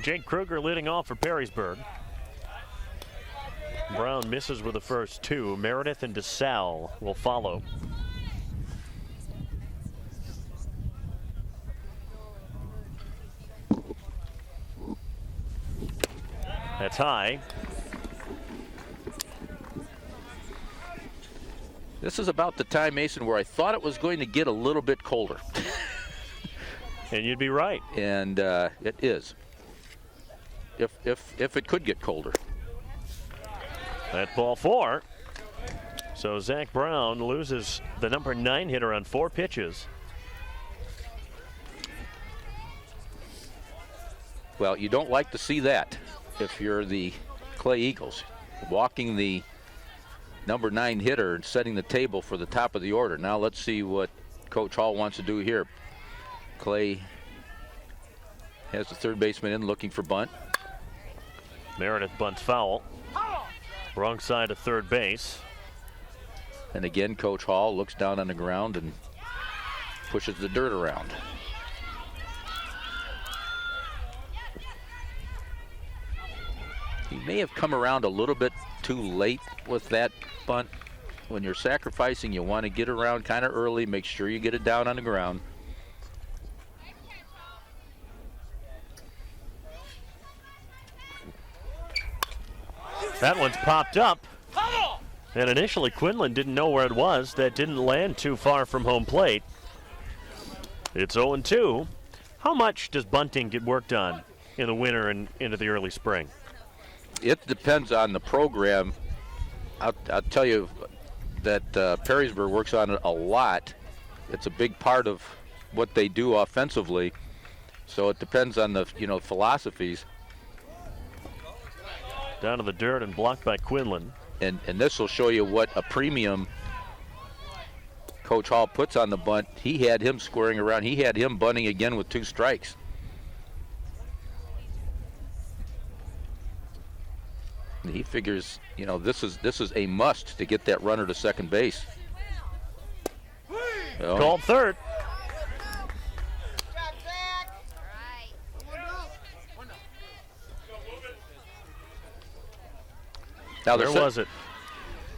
Jake Kruger leading off for Perrysburg. Brown misses with the first 2. Meredith and DeSalle will follow. That's high. This is about the time, Mason, where I thought it was going to get a little bit colder. And you'd be right. And it is. If it could get colder. That ball 4. So Zach Brown loses the number 9 hitter on 4 pitches. Well, you don't like to see that if you're the Clay Eagles. Walking the number 9 hitter and setting the table for the top of the order. Now let's see what Coach Hall wants to do here. Clay has the third baseman in looking for bunt. Meredith bunts foul. Wrong side of third base. And again, Coach Hall looks down on the ground and pushes the dirt around. He may have come around a little bit too late with that bunt. When you're sacrificing, you want to get around kind of early, make sure you get it down on the ground. That one's popped up. And initially Quinlan didn't know where it was. That didn't land too far from home plate. It's 0-2. How much does bunting get worked on in the winter and into the early spring? It depends on the program. I'll tell you that Perrysburg works on it a lot. It's a big part of what they do offensively. So it depends on the philosophies. Down to the dirt and blocked by Quinlan. And this will show you what a premium Coach Hall puts on the bunt. He had him squaring around. He had him bunting again with 2 strikes. And he figures, this is a must to get that runner to second base. Well, called third. Now where was it?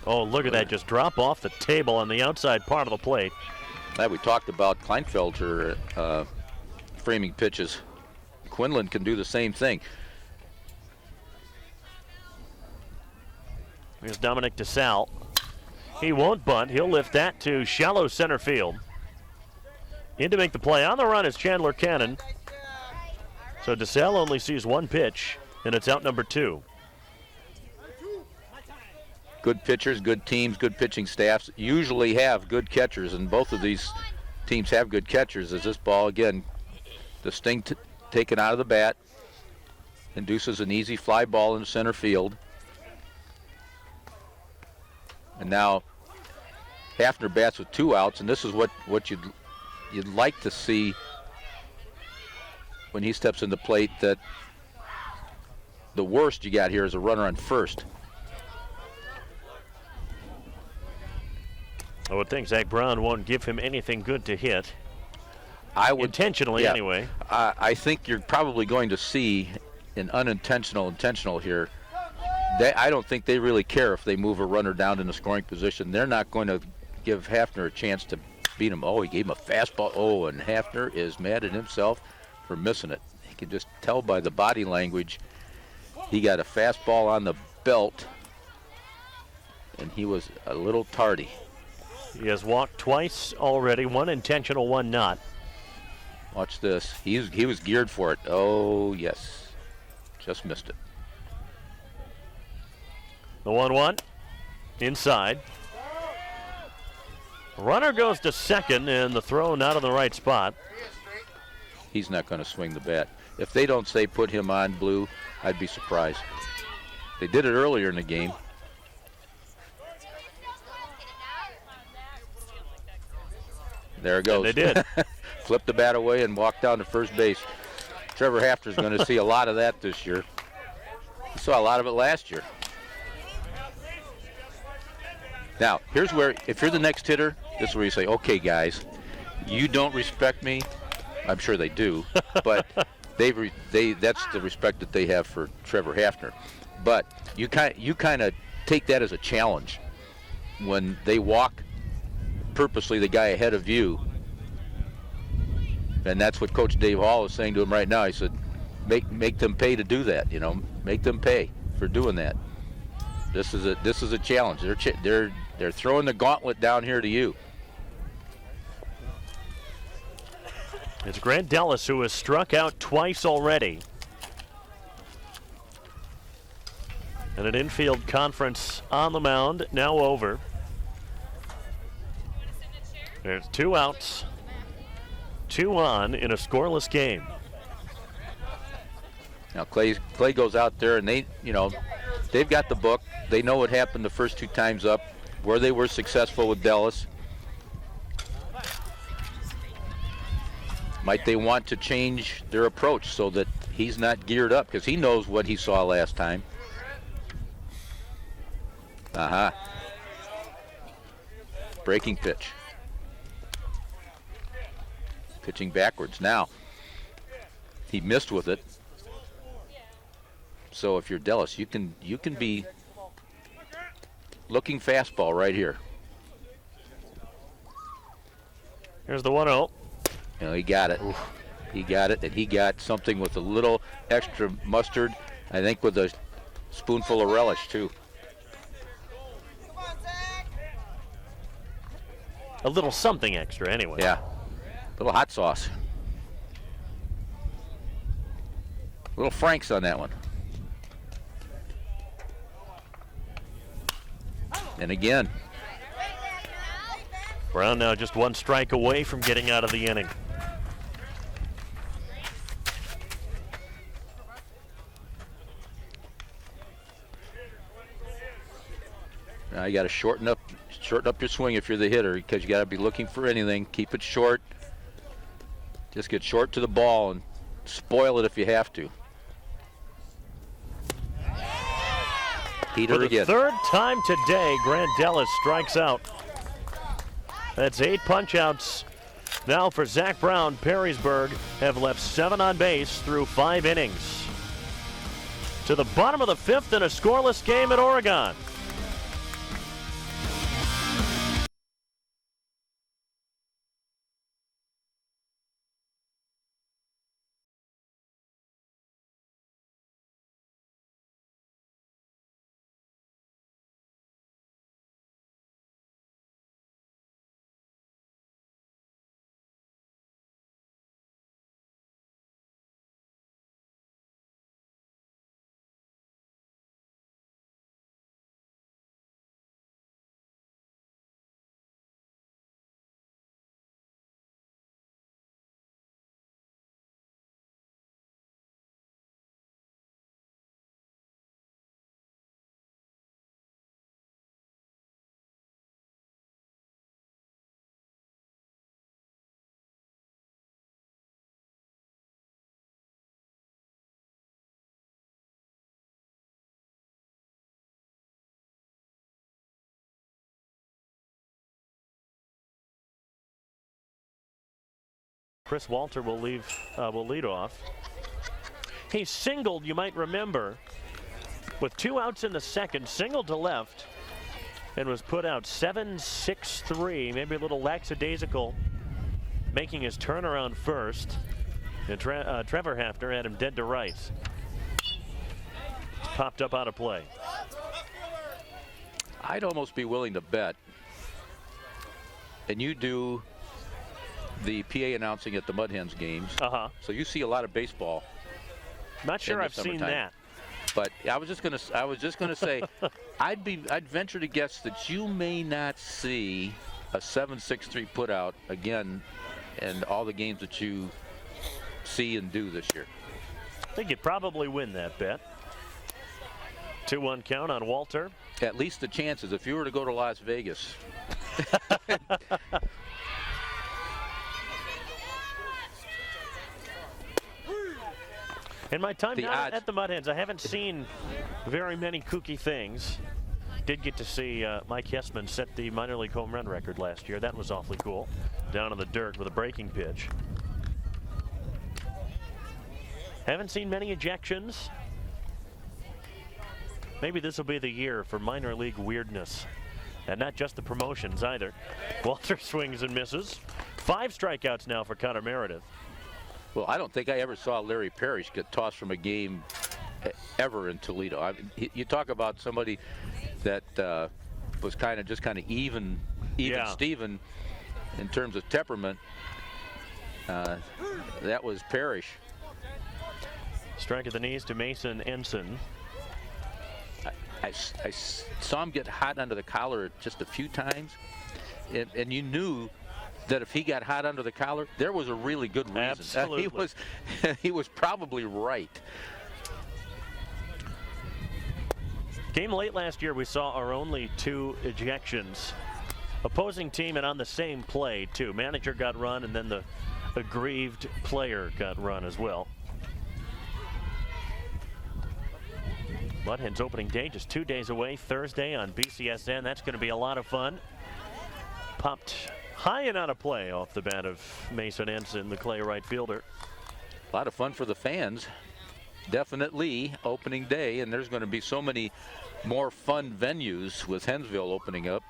Oh, look at that. Just drop off the table on the outside part of the plate. We talked about Kleinfelter framing pitches. Quinlan can do the same thing. Here's Dominic DeSalle. He won't bunt. He'll lift that to shallow center field. In to make the play on the run is Chandler Cannon. So DeSalle only sees 1 pitch, and it's out number 2. Good pitchers, good teams, good pitching staffs usually have good catchers, and both of these teams have good catchers. As this ball, again, the sting taken out of the bat, induces an easy fly ball in center field. And now Hafner bats with 2 outs, and this is what you'd like to see when he steps in the plate, that the worst you got here is a runner on first. I would think Zach Brown won't give him anything good to hit. I would, intentionally, anyway. I think you're probably going to see an intentional here. I don't think they really care if they move a runner down in the scoring position. They're not going to give Hafner a chance to beat him. Oh, he gave him a fastball. Oh, and Hafner is mad at himself for missing it. He can just tell by the body language He got a fastball on the belt, and he was a little tardy. He has walked twice already, one intentional, one not. Watch this. He was geared for it. Oh, yes. Just missed it. The 1-1 inside. Runner goes to second, and the throw not in the right spot. He's not going to swing the bat. If they don't say put him on, Blue, I'd be surprised. They did it earlier in the game. There it goes. And they did. Flipped the bat away and walked down to first base. Trevor Hafter's going to see a lot of that this year. He saw a lot of it last year. Now, here's where, if you're the next hitter, this is where you say, okay, guys, you don't respect me. I'm sure they do, but that's the respect that they have for Trevor Hafner. But you kind of take that as a challenge when they walk purposely the guy ahead of you. And that's what Coach Dave Hall is saying to him right now. He said, make them pay to do that, you know, make them pay for doing that. This is a challenge. They're throwing the gauntlet down here to you. It's Grant Dellis, who has struck out twice already. And an infield conference on the mound, now over. There's 2 outs, 2 on in a scoreless game. Now Clay goes out there, and they've got the book. They know what happened the first 2 times up, where they were successful with Dellis. Might they want to change their approach so that he's not geared up, because he knows what he saw last time. Breaking pitch. Pitching backwards. Now, he missed with it. So if you're Dellis, you can be looking fastball right here. Here's the 1-0. You know, he got it. He got it, and he got something with a little extra mustard, I think with a spoonful of relish, too. A little something extra, anyway. Yeah. A little hot sauce. A little Frank's on that one. And again. Brown now just 1 strike away from getting out of the inning. Now you got to shorten up your swing if you're the hitter, because you got to be looking for anything. Keep it short. Just get short to the ball and spoil it if you have to. Peter For the again. 3rd time today, Grant Dellis strikes out. That's 8 punch-outs now for Zach Brown. Perrysburg have left 7 on base through 5 innings. To the bottom of the 5th in a scoreless game at Oregon. Chris Walter will lead off. He singled, you might remember, with 2 outs in the second, singled to left, and was put out 7-6-3, maybe a little lackadaisical, making his turnaround first. And Trevor Hafner had him dead to rights. popped up out of play. I'd almost be willing to bet, and you do the PA announcing at the Mud Hens games, so you see a lot of baseball. Not sure I've seen that. But I was just gonna say, I'd venture to guess that you may not see a 7-6-3 put out again in all the games that you see and do this year. I think you'd probably win that bet. 2-1 count on Walter. At least the chances, if you were to go to Las Vegas. In my time now at the Mud Hens, I haven't seen very many kooky things. Did get to see Mike Hessman set the minor league home run record last year. That was awfully cool. Down in the dirt with a breaking pitch. Haven't seen many ejections. Maybe this will be the year for minor league weirdness. And not just the promotions either. Walter swings and misses. 5 strikeouts now for Connor Meredith. Well, I don't think I ever saw Larry Parrish get tossed from a game ever in Toledo. I mean, you talk about somebody that was kind of even Steven in terms of temperament. That was Parrish. Strike at the knees to Mason Ensign. I saw him get hot under the collar just a few times, and you knew that if he got hot under the collar, there was a really good reason. Absolutely. He was probably right. Game late last year, we saw our only 2 ejections. Opposing team and on the same play, too. Manager got run, and then the aggrieved player got run as well. Mud Hens opening day just 2 days away, Thursday on BCSN. That's going to be a lot of fun. Popped high and out of play off the bat of Mason Ensign, the Clay right fielder. A lot of fun for the fans. Definitely opening day, and there's going to be so many more fun venues with Hensville opening up.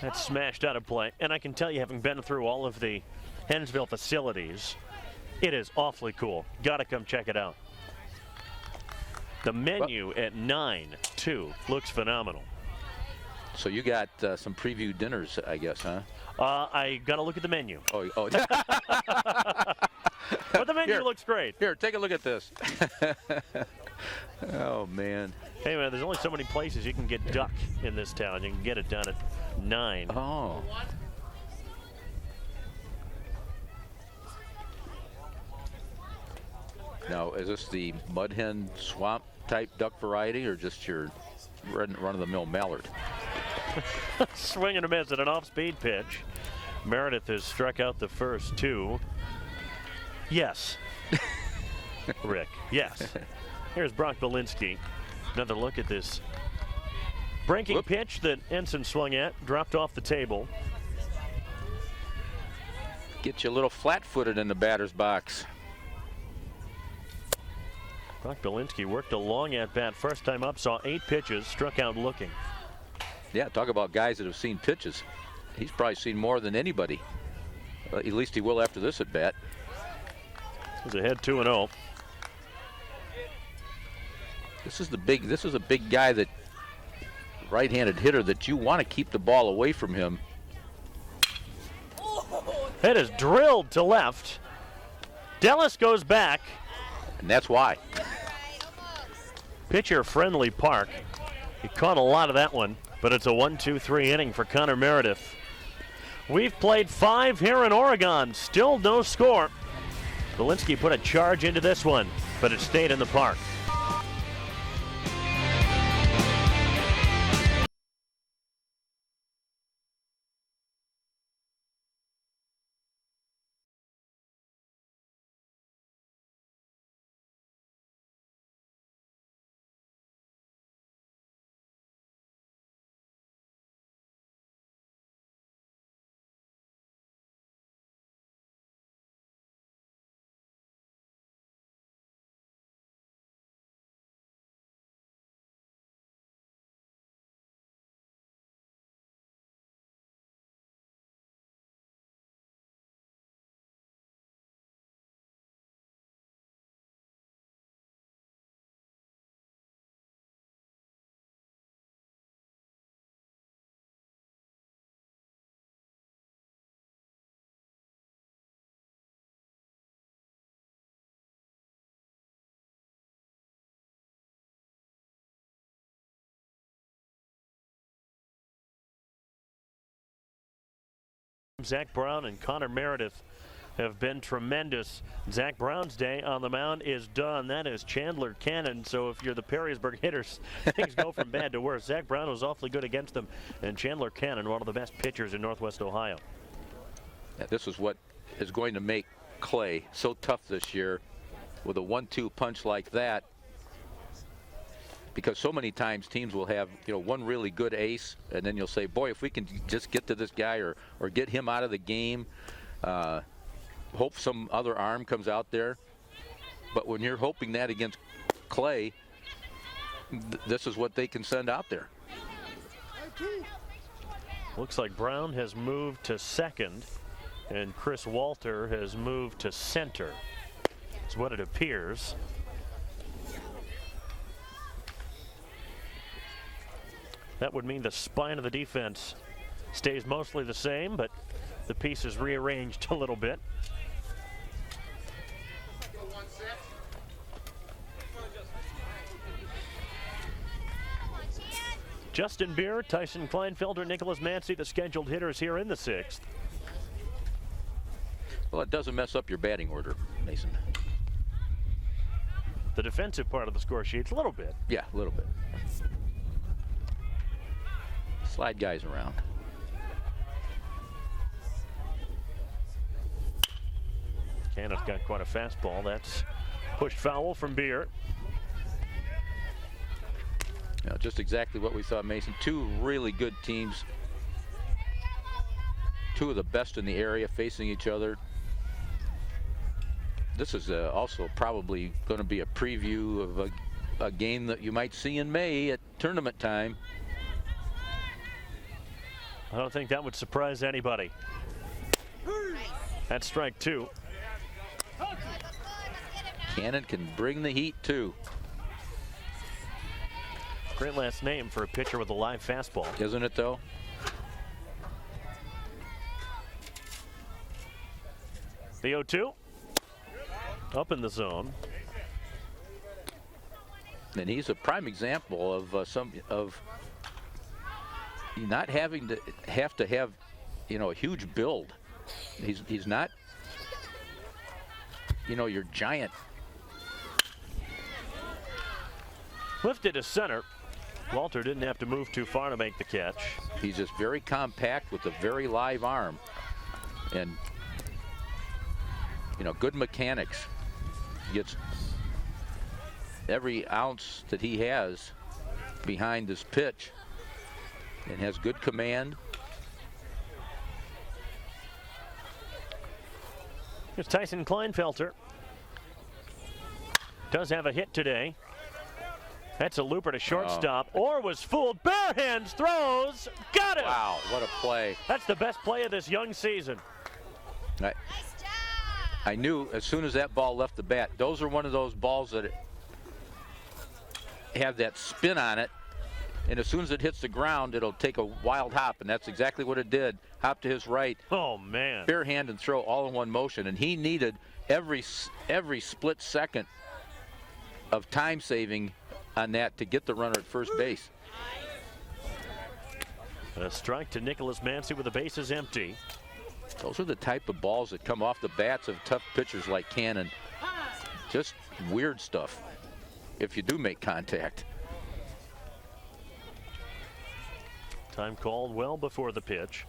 That's smashed out of play. And I can tell you, having been through all of the Hensville facilities, it is awfully cool. Got to come check it out. The menu at 9-2 looks phenomenal. So you got some preview dinners, I guess, huh? I got to look at the menu. Oh. But the menu looks great. Here, take a look at this. Oh, man. Hey, man, there's only so many places you can get duck in this town. You can get it done at 9. Oh. Now, is this the Mud Hen swamp type duck variety or just your run-of-the-mill mallard? Swing and a miss at an off-speed pitch. Meredith has struck out the first 2. Yes. Rick, yes. Here's Brock Belinsky. Another look at this breaking pitch that Ensign swung at, dropped off the table. Get you a little flat-footed in the batter's box. Brock Belinsky worked a long at-bat first time up, saw 8 pitches, struck out looking. Yeah, talk about guys that have seen pitches. He's probably seen more than anybody. At least he will after this at-bat. He's ahead 2-0. This is a big guy, that right-handed hitter, that you want to keep the ball away from him. It is drilled to left. Dellis goes back. And that's why. Pitcher-friendly park. He caught a lot of that one, but it's a 1-2-3 inning for Connor Meredith. We've played 5 here in Oregon. Still no score. Belinsky put a charge into this one, but it stayed in the park. Zach Brown and Connor Meredith have been tremendous. Zach Brown's day on the mound is done. That is Chandler Cannon. So if you're the Perrysburg hitters, things go from bad to worse. Zach Brown was awfully good against them, and Chandler Cannon, one of the best pitchers in Northwest Ohio. Yeah, this is what is going to make Clay so tough this year, with a 1-2 punch like that, because so many times teams will have, one really good ace, and then you'll say, boy, if we can just get to this guy or get him out of the game, hope some other arm comes out there. But when you're hoping that against Clay, this is what they can send out there. Looks like Brown has moved to second, and Chris Walter has moved to center. That's what it appears. That would mean the spine of the defense stays mostly the same, but the piece is rearranged a little bit. Justin Beer, Tyson Kleinfelder, Nicholas Mancy, the scheduled hitters here in the 6th. Well, it doesn't mess up your batting order, Mason. The defensive part of the score sheets, a little bit. Yeah, a little bit. Slide guys around. Cannon's got quite a fastball. That's pushed foul from Beer. Just exactly what we thought, Mason. Two really good teams. Two of the best in the area facing each other. This is also probably going to be a preview of a game that you might see in May at tournament time. I don't think that would surprise anybody. That's strike 2. Cannon can bring the heat too. Great last name for a pitcher with a live fastball. Isn't it though? The 0-2. Up in the zone. And he's a prime example of not having to have a huge build. He's not your giant. Lifted to center. Walter didn't have to move too far to make the catch. He's just very compact with a very live arm, and good mechanics. Gets every ounce that he has behind this pitch and has good command. Here's Tyson Kleinfelter. Does have a hit today. That's a looper to shortstop. Orr was fooled. Bare hands, throws, got it. Wow, what a play. That's the best play of this young season. I knew as soon as that ball left the bat, those are one of those balls that have that spin on it, and as soon as it hits the ground, it'll take a wild hop, and that's exactly what it did. Hop to his right. Oh, man. Bare hand and throw all in one motion, and he needed every split second of time saving on that to get the runner at first base. A strike to Nicholas Mancy with the bases empty. Those are the type of balls that come off the bats of tough pitchers like Cannon. Just weird stuff if you do make contact. Time called well before the pitch.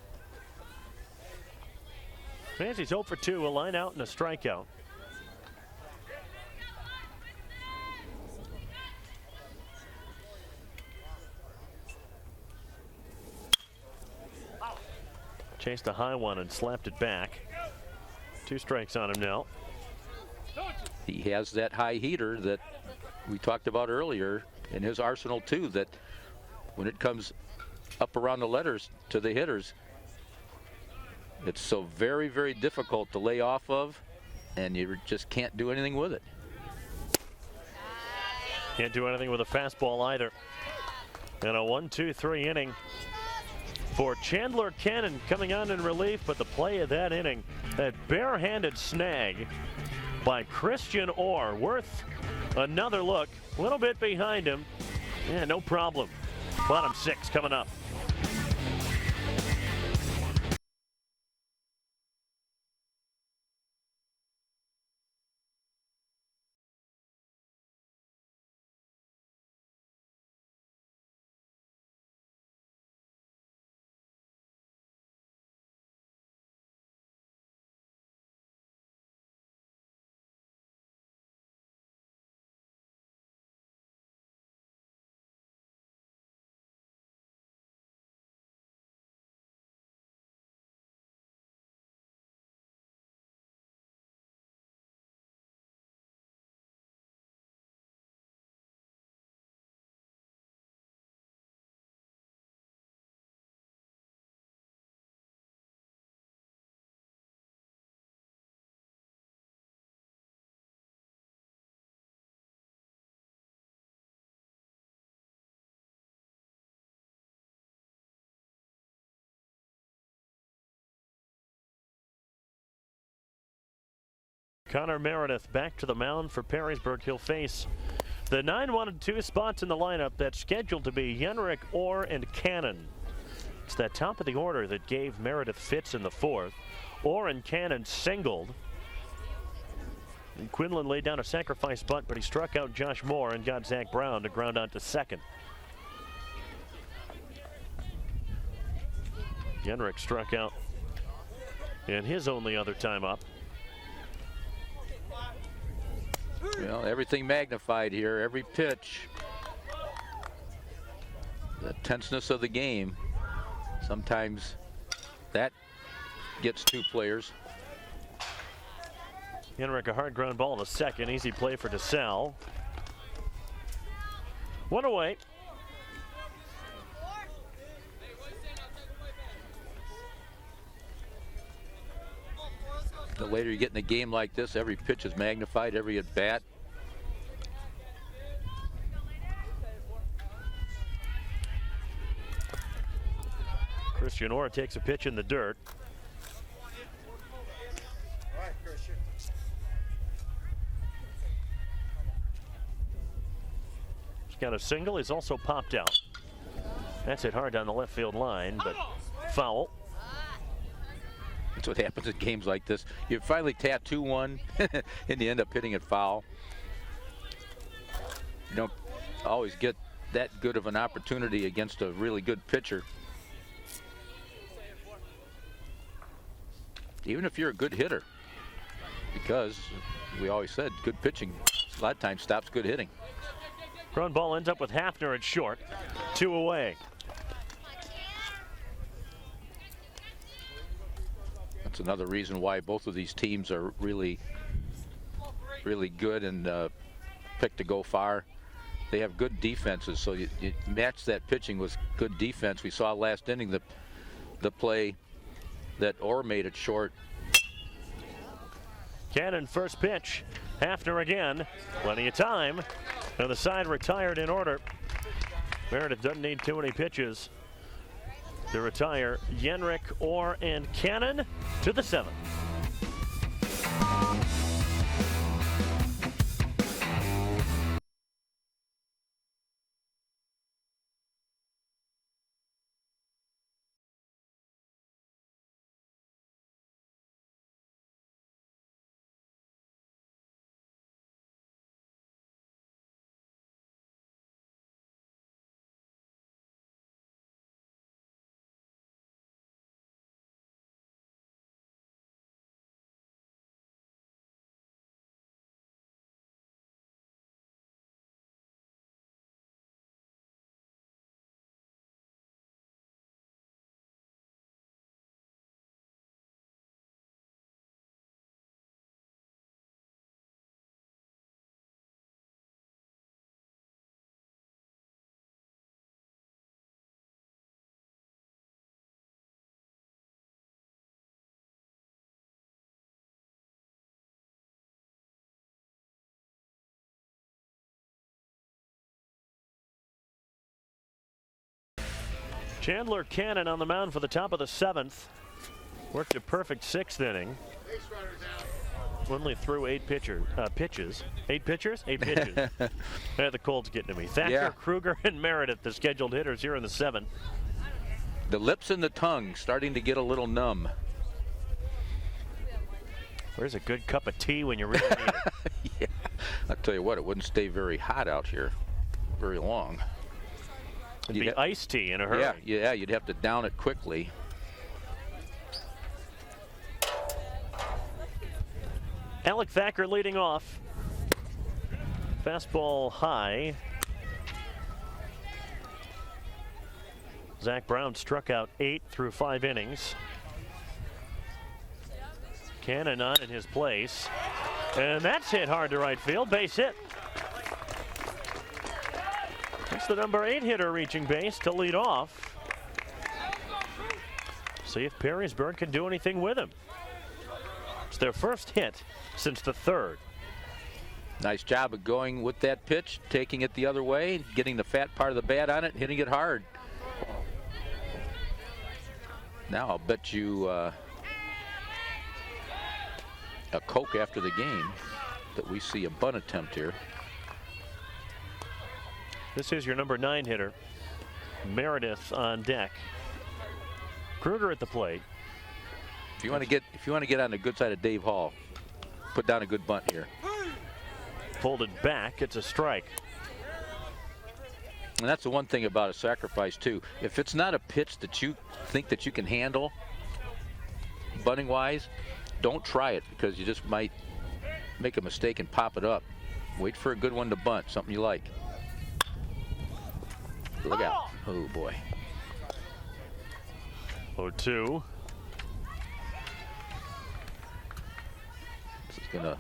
Mancy's 0 for 2, a line out and a strikeout. Chased a high one and slapped it back. 2 strikes on him now. He has that high heater that we talked about earlier in his arsenal too, that when it comes up around the letters to the hitters, it's so very, very difficult to lay off of, and you just can't do anything with it. Can't do anything with a fastball either. And a 1-2-3 inning for Chandler Cannon coming on in relief, but the play of that inning, that barehanded snag by Christian Orr, worth another look. A little bit behind him. Yeah, no problem. Bottom 6 coming up. Connor Meredith back to the mound for Perrysburg. He'll face the 9-1-2 spots in the lineup that's scheduled to be Yenrick, Orr, and Cannon. It's that top of the order that gave Meredith fits in the 4th. Orr and Cannon singled. And Quinlan laid down a sacrifice bunt, but he struck out Josh Moore and got Zach Brown to ground out to second. Yenrick struck out in his only other time up. Well, everything magnified here, every pitch. The tenseness of the game. Sometimes that gets 2 players. Yenrick, a hard ground ball to second. Easy play for DeSalle. 1 away. The later you get in a game like this, every pitch is magnified, every at bat. Christian Orr takes a pitch in the dirt. He's got a single. He's also popped out. That's hit hard down the left field line, but foul. That's what happens in games like this. You finally tattoo one, and you end up hitting it foul. You don't always get that good of an opportunity against a really good pitcher. Even if you're a good hitter, because we always said good pitching a lot of times stops good hitting. Ground ball ends up with Hafner at short. 2 away. That's another reason why both of these teams are really good and picked to go far. They have good defenses, so you match that pitching with good defense. We saw last inning the play that Orr made it short. Cannon first pitch. Hafner again. Plenty of time. And the side retired in order. Meredith doesn't need too many pitches to retire Yenrick, Orr, and Cannon to the 7th. Chandler Cannon on the mound for the top of the 7th. Worked a perfect 6th inning. Only threw 8 pitches. 8 pitchers? 8 pitches. The cold's getting to me. Thatcher, Kruger, and Meredith, the scheduled hitters here in the 7th. The lips and the tongue starting to get a little numb. Where's a good cup of tea when you really need it? Yeah. I'll tell you what, it wouldn't stay very hot out here very long. It'd be iced tea in a hurry. Yeah, you'd have to down it quickly. Alec Thacker leading off. Fastball high. Zach Brown struck out 8 through 5 innings. Cannon on in his place. And that's hit hard to right field. Base hit. It's the number 8 hitter reaching base to lead off. See if Perrysburg can do anything with him. It's their first hit since the 3rd. Nice job of going with that pitch, taking it the other way, getting the fat part of the bat on it, hitting it hard. Now I'll bet you a Coke after the game that we see a bunt attempt here. This is your number 9 hitter. Meredith on deck. Kruger at the plate. If you want to get on the good side of Dave Hall, put down a good bunt here. Folded back. It's a strike. And that's the one thing about a sacrifice too. If it's not a pitch that you think that you can handle, bunting wise, don't try it, because you just might make a mistake and pop it up. Wait for a good one to bunt, something you like. Look out. Oh boy. 0-2. This is gonna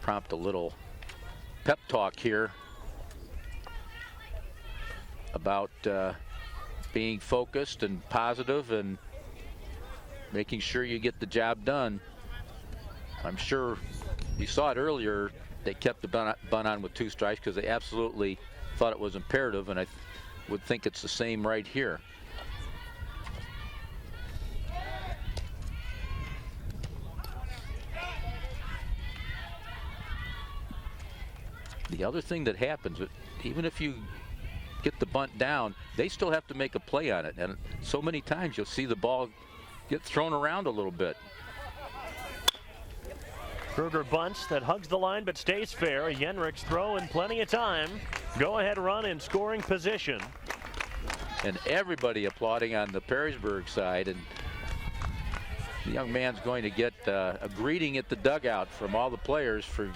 prompt a little pep talk here about being focused and positive and making sure you get the job done. I'm sure you saw it earlier. They kept the bunt on with 2 strikes because they absolutely thought it was imperative, and I would think it's the same right here. The other thing that happens, even if you get the bunt down, they still have to make a play on it, and so many times you'll see the ball get thrown around a little bit. Kruger bunts, that hugs the line but stays fair. Yenrich's throw in plenty of time. Go ahead run in scoring position. And everybody applauding on the Perrysburg side, and the young man's going to get a greeting at the dugout from all the players for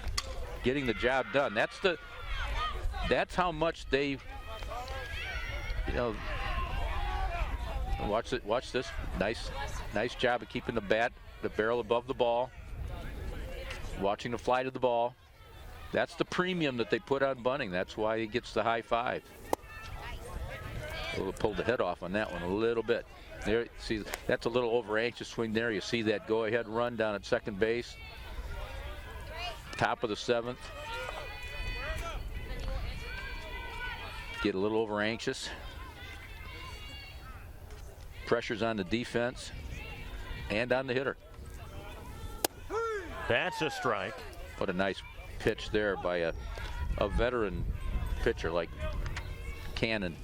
getting the job done. That's how much they, you know, watch this. Nice job of keeping the barrel above the ball, watching the flight of the ball. That's the premium that they put on bunting. That's why he gets the high five. We'll pull the head off on that one a little bit. There, see, that's a little over anxious swing there. You see that go ahead run down at second base. Top of the 7th. Get a little over anxious. Pressure's on the defense and on the hitter. That's a strike. What a nice pitch there by a veteran pitcher like Cannon.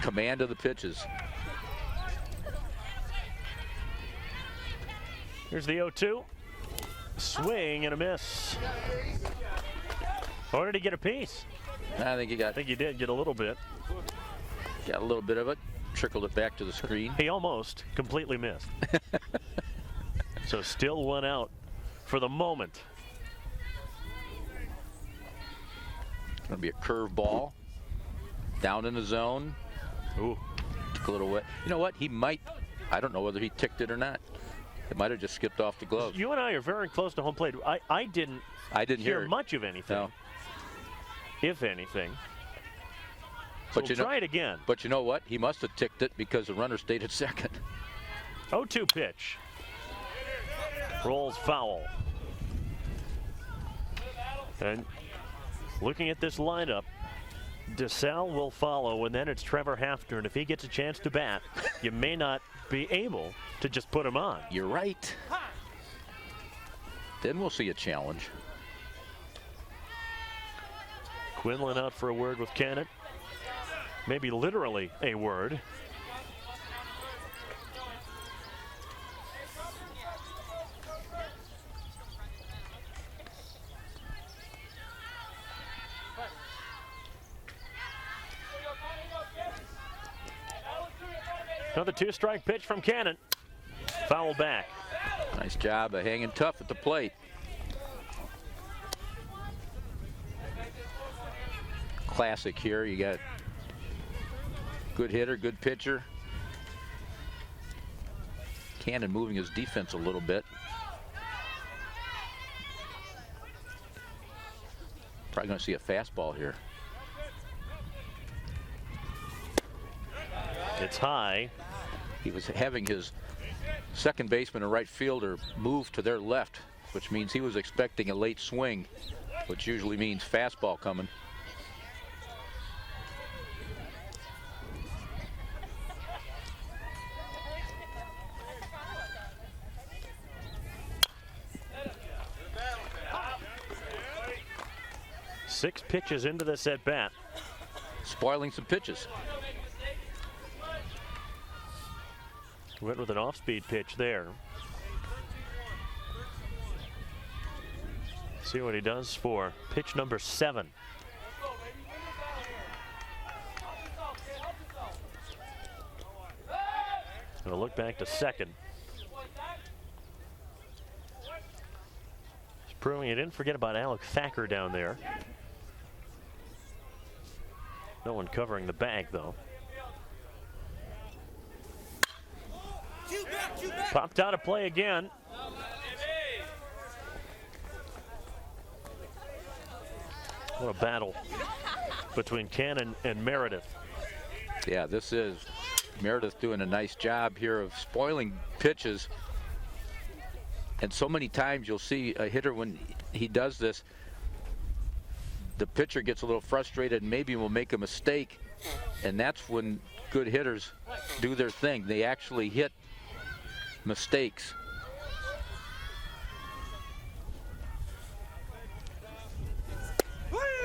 Command of the pitches. Here's the 0-2. Swing and a miss. Or did he get a piece? I think he did get a little bit. Got a little bit of it. Trickled it back to the screen. He almost completely missed. So still 1 out for the moment. It's going to be a curve ball. Down in the zone. Ooh. Took a little wet. You know what? He might. I don't know whether he ticked it or not. It might have just skipped off the glove. You and I are very close to home plate. I didn't hear much of anything. No. If anything. So But we'll try it again. But you know what? He must have ticked it because the runner stayed at second. 0-2 pitch. Rolls foul. And looking at this lineup, DeSalle will follow, and then it's Trevor Hafner. And if he gets a chance to bat, you may not be able to just put him on. You're right. Then we'll see a challenge. Quinlan out for a word with Cannon. Maybe literally a word. Another 2-strike pitch from Cannon. Foul back. Nice job of hanging tough at the plate. Classic here. You got good hitter, good pitcher. Cannon moving his defense a little bit. Probably going to see a fastball here. It's high. He was having his second baseman and right fielder move to their left, which means he was expecting a late swing, which usually means fastball coming. 6 pitches into this at bat. Spoiling some pitches. Went with an off-speed pitch there. See what he does for pitch number 7. Gonna look back to second. He's proving he didn't forget about Alec Thacker down there. No one covering the bag though. Popped out of play again. What a battle between Cannon and Meredith. Yeah, this is Meredith doing a nice job here of spoiling pitches. And so many times you'll see a hitter when he does this, the pitcher gets a little frustrated and maybe will make a mistake. And that's when good hitters do their thing. They actually hit mistakes.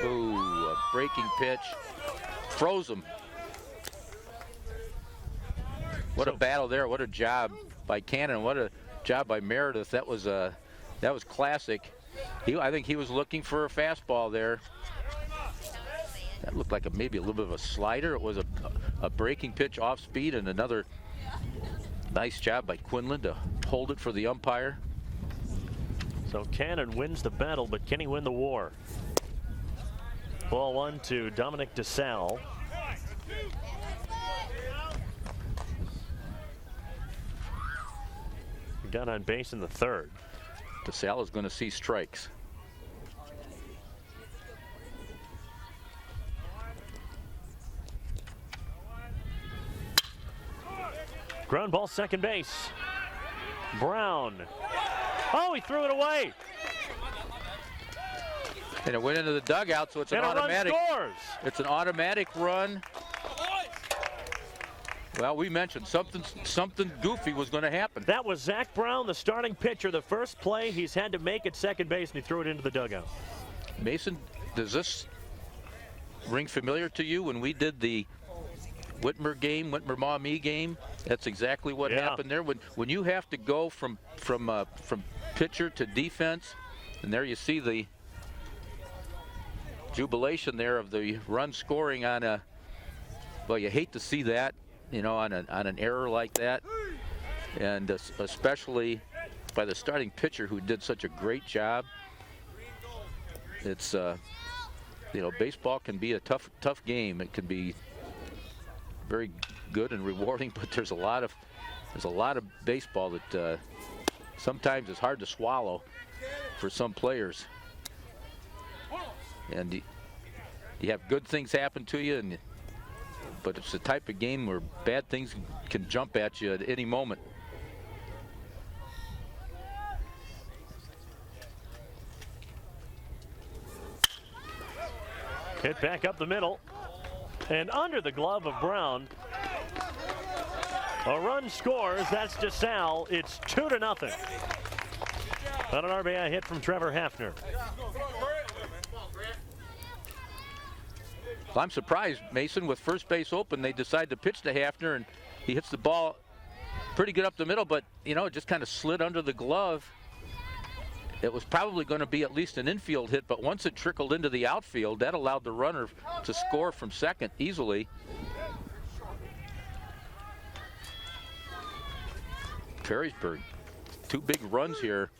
Ooh, a breaking pitch. Froze him. What a battle there. What a job by Cannon. What a job by Meredith. That was classic. I think he was looking for a fastball there. That looked like maybe a little bit of a slider. It was a breaking pitch off speed, and another nice job by Quinlan to hold it for the umpire. So Cannon wins the battle, but can he win the war? Ball 1 to Dominic DeSalle. Got on base in the 3rd. DeSalle is going to see strikes. Ground ball, second base. Brown. Oh, he threw it away. And it went into the dugout, so it's an automatic. Run scores. It's an automatic run. Well, we mentioned something goofy was going to happen. That was Zach Brown, the starting pitcher. The first play he's had to make at second base, and he threw it into the dugout. Mason, does this ring familiar to you when we did the Whitmer game, Whitmer-Maumee game? That's exactly what happened there. When you have to go from pitcher to defense, and there you see the jubilation there of the run scoring on a. Well, you hate to see that, you know, on an error like that, and especially by the starting pitcher who did such a great job. It's you know, baseball can be a tough game. It can be very good and rewarding, but there's a lot of baseball that sometimes is hard to swallow for some players. And you have good things happen to you, but it's the type of game where bad things can jump at you at any moment. Hit back up the middle and under the glove of Brown. A run scores. That's DeSalle. It's 2-0. On an RBI hit from Trevor Hafner. Well, I'm surprised, Mason, with first base open, they decide to pitch to Hafner, and he hits the ball pretty good up the middle, but, you know, it just kind of slid under the glove. It was probably going to be at least an infield hit, but once it trickled into the outfield, that allowed the runner to score from second easily. Perrysburg, 2 big runs here.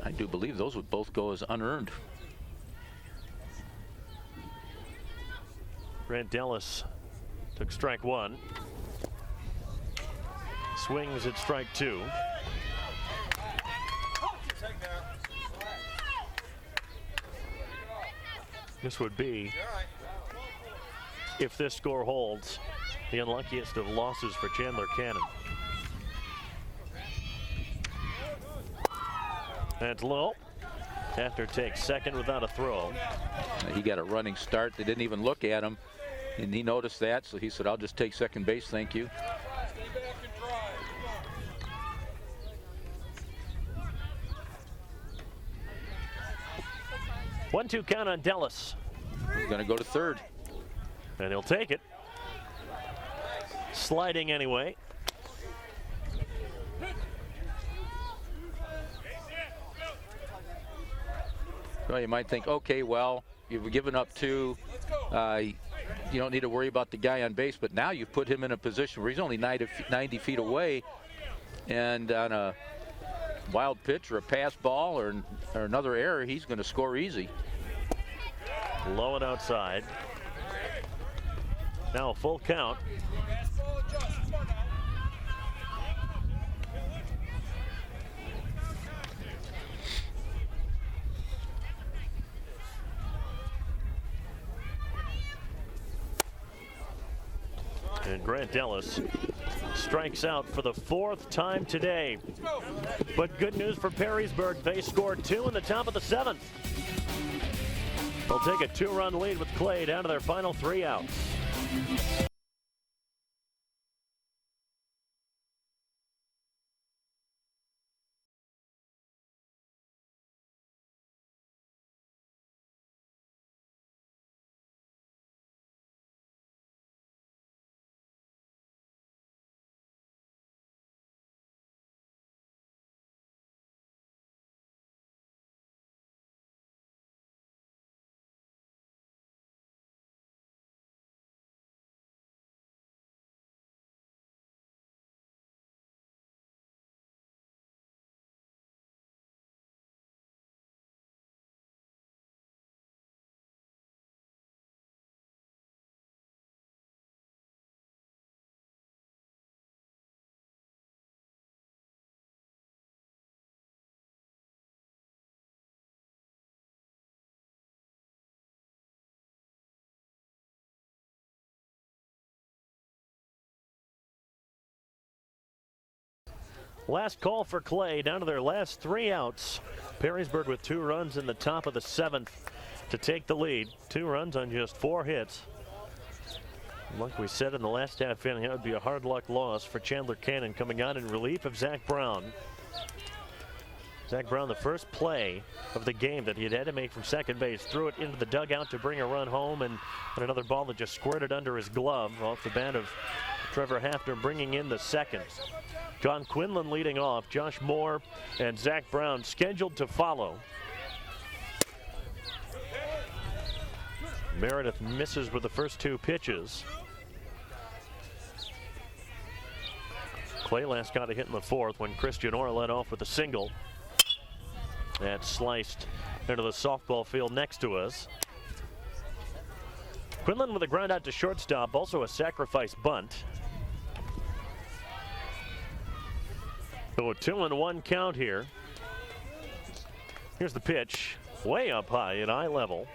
I do believe those would both go as unearned. Grant Dellis took strike 1. Swings at strike 2. This would be, if this score holds, the unluckiest of losses for Chandler Cannon. That's low. Hafner takes second without a throw. He got a running start. They didn't even look at him, and he noticed that, so he said, I'll just take second base, thank you. 1-2 count on Dellis. He's going to go to third. And he'll take it. Sliding anyway. Well, you might think, okay, well, you've given up 2. You don't need to worry about the guy on base, but now you've put him in a position where he's only 90 feet away, and on a wild pitch or a pass ball or another error, he's going to score easy. Low and outside. Now a full count. And Grant Dellis strikes out for the 4th time today. But good news for Perrysburg. They scored 2 in the top of the 7th. They'll take a 2-run lead with Clay down to their final 3 outs. Last call for Clay, down to their last 3 outs. Perrysburg with 2 runs in the top of the 7th to take the lead. 2 runs on just 4 hits. Like we said in the last half inning, that would be a hard luck loss for Chandler Cannon coming on in relief of Zach Brown. Zach Brown, the first play of the game that he had to make from second base, threw it into the dugout to bring a run home, and another ball that just squirted under his glove off the bat of Trevor Hafner, bringing in the second. John Quinlan leading off. Josh Moore and Zach Brown scheduled to follow. Meredith misses with the first 2 pitches. Clay last got a hit in the 4th when Christian Orr led off with a single. That sliced into the softball field next to us. Quinlan with a ground out to shortstop, also a sacrifice bunt. So a 2-1 count here. Here's the pitch, way up high at eye level.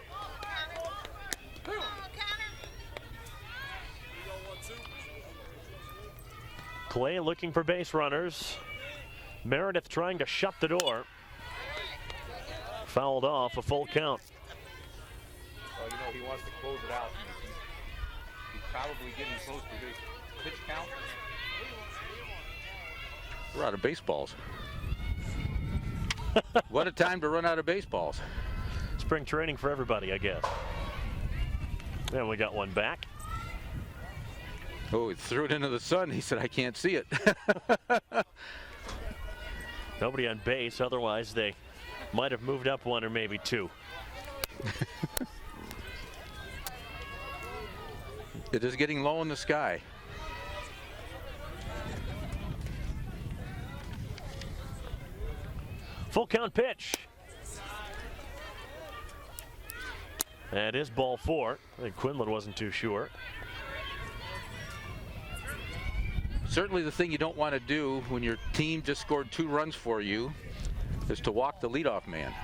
Clay looking for base runners. Meredith trying to shut the door. Fouled off, a full count. Well, you know, he wants to close it out. He's probably getting close to his pitch count. We're out of baseballs. What a time to run out of baseballs. Spring training for everybody, I guess. And we got one back. Oh, he threw it into the sun. He said, I can't see it. Nobody on base, otherwise they might have moved up 1 or maybe 2. It is getting low in the sky. Full count pitch. That is ball 4. I think Quinlan wasn't too sure. Certainly the thing you don't want to do when your team just scored 2 runs for you is to walk the leadoff man.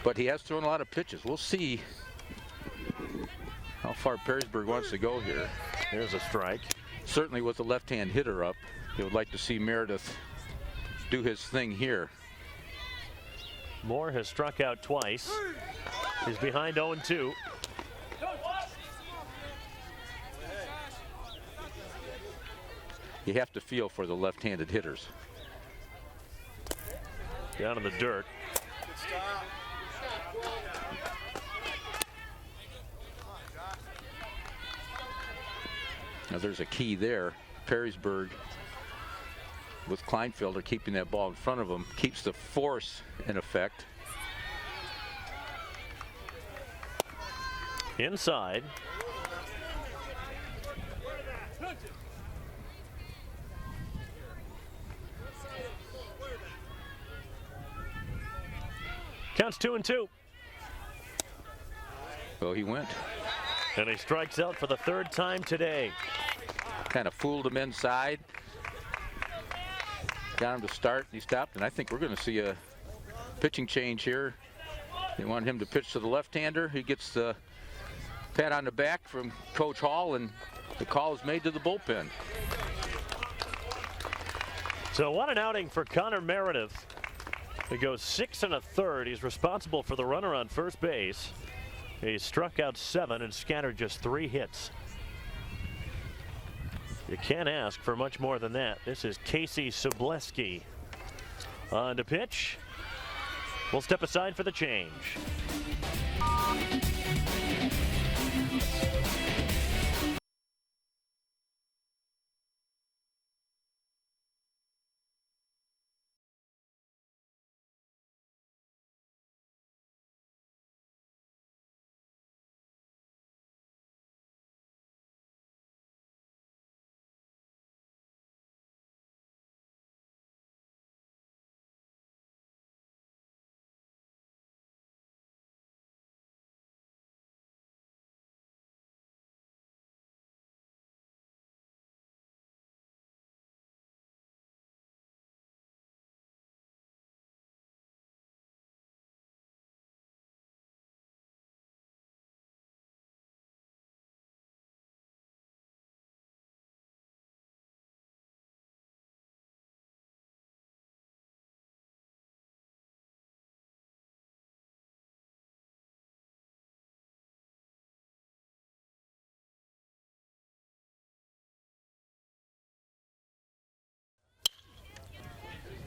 But he has thrown a lot of pitches. We'll see how far Perrysburg wants to go here. Here's a strike. Certainly with the left-hand hitter up, he would like to see Meredith do his thing here. Moore has struck out twice. He's behind 0-2. You have to feel for the left-handed hitters. Down in the dirt. Now there's a key there. Perrysburg with Kleinfelder keeping that ball in front of him keeps the force in effect. Inside. Counts 2-2. Well, he went. And he strikes out for the third time today. Kind of fooled him inside. Got him to start, he stopped, and I think we're going to see a pitching change here. They want him to pitch to the left-hander. He gets the pat on the back from Coach Hall, and the call is made to the bullpen. So what an outing for Connor Meredith. He goes 6 1/3. He's responsible for the runner on first base. He struck out 7 and scattered just 3 hits. You can't ask for much more than that. This is Casey Sobleski on to pitch. We'll step aside for the change.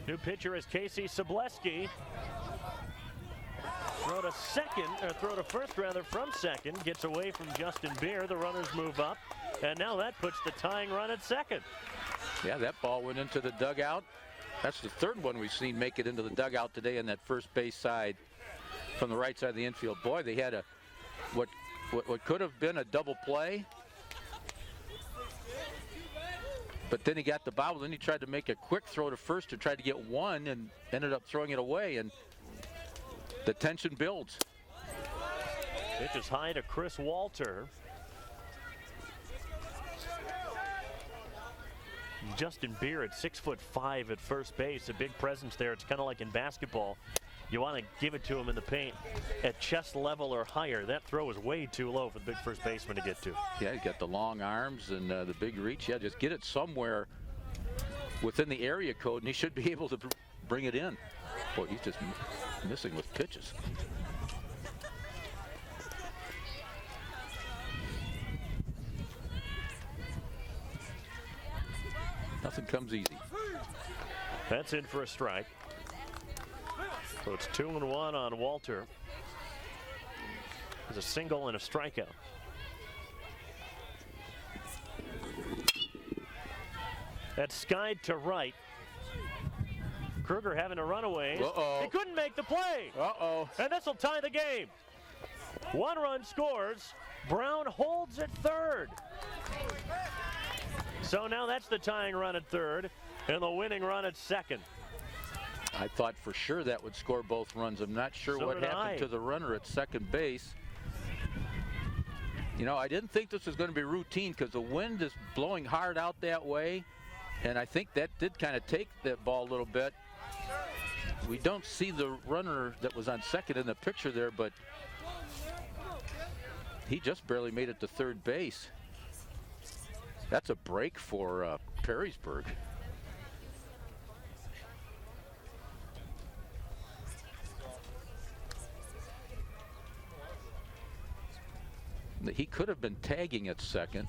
New pitcher is Casey Sobleski. Throw to first rather from second. Gets away from Justin Beer. The runners move up. And now that puts the tying run at second. Yeah, that ball went into the dugout. That's the third one we've seen make it into the dugout today on that first base side from the right side of the infield. Boy, they had what could have been a double play. But then he got the bobble, then he tried to make a quick throw to first to try to get one and ended up throwing it away, and the tension builds. Pitch is high to Chris Walter. Justin Beer at 6'5" at first base, a big presence there. It's kind of like in basketball. You want to give it to him in the paint at chest level or higher. That throw is way too low for the big first baseman to get to. Yeah, he's got the long arms and the big reach. Yeah, just get it somewhere within the area code, and he should be able to bring it in. Boy, he's just missing with pitches. Nothing comes easy. That's in for a strike. So it's 2-1 on Walter. There's a single and a strikeout. That's skied to right. Kruger having a runaway. He couldn't make the play. And this will tie the game. 1 run scores. Brown holds at third. So now that's the tying run at third and the winning run at second. I thought for sure that would score both runs. I'm not sure what happened to the runner at second base. You know, I didn't think this was going to be routine because the wind is blowing hard out that way, and I think that did kind of take that ball a little bit. We don't see the runner that was on second in the picture there, but he just barely made it to third base. That's a break for Perrysburg. He could have been tagging at second.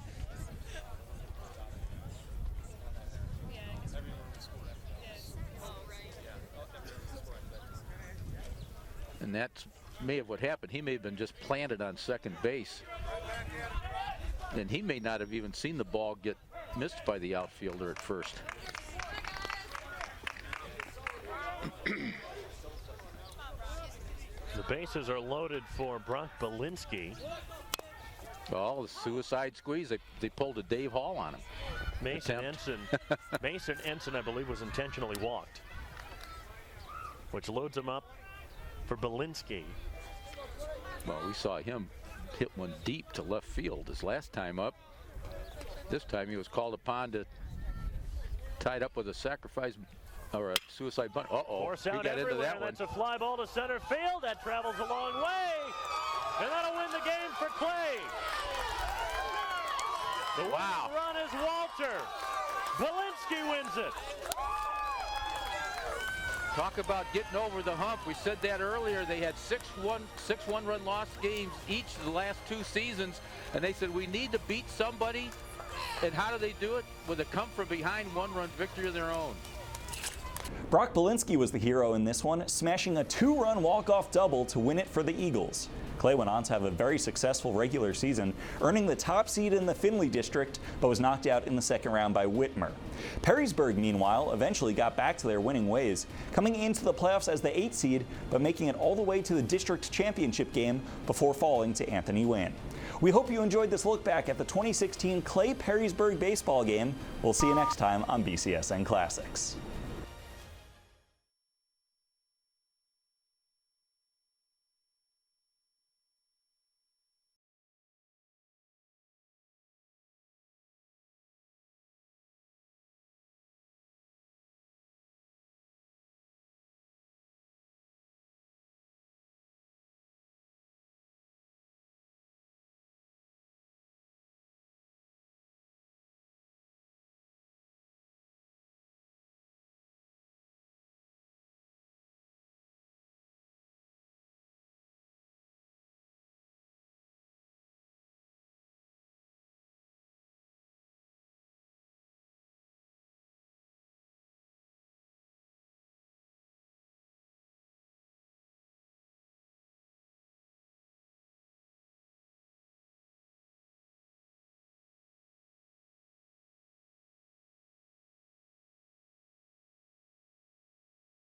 And that's may have what happened. He may have been just planted on second base. And he may not have even seen the ball get missed by the outfielder at first. The bases are loaded for Brock Belinsky. Well, the suicide squeeze, they pulled a Dave Hall on him. Mason Ensign, I believe, was intentionally walked, which loads him up for Belinsky. Well, we saw him hit one deep to left field his last time up. This time he was called upon to tied up with a sacrifice or a suicide bunt. Force he out got into that one. That's a fly ball to center field. That travels a long way, and that'll win the game for Clay. The winning run is Walter. Belinsky wins it. Talk about getting over the hump. We said that earlier. They had 6 one-run loss games each of the last 2 seasons, and they said we need to beat somebody. And how do they do it? With a come-from-behind 1-run victory of their own. Brock Belinsky was the hero in this one, smashing a 2-run walk-off double to win it for the Eagles. Clay went on to have a very successful regular season, earning the top seed in the Findlay district, but was knocked out in the second round by Whitmer. Perrysburg, meanwhile, eventually got back to their winning ways, coming into the playoffs as the 8th seed, but making it all the way to the district championship game before falling to Anthony Wynn. We hope you enjoyed this look back at the 2016 Clay Perrysburg baseball game. We'll see you next time on BCSN Classics.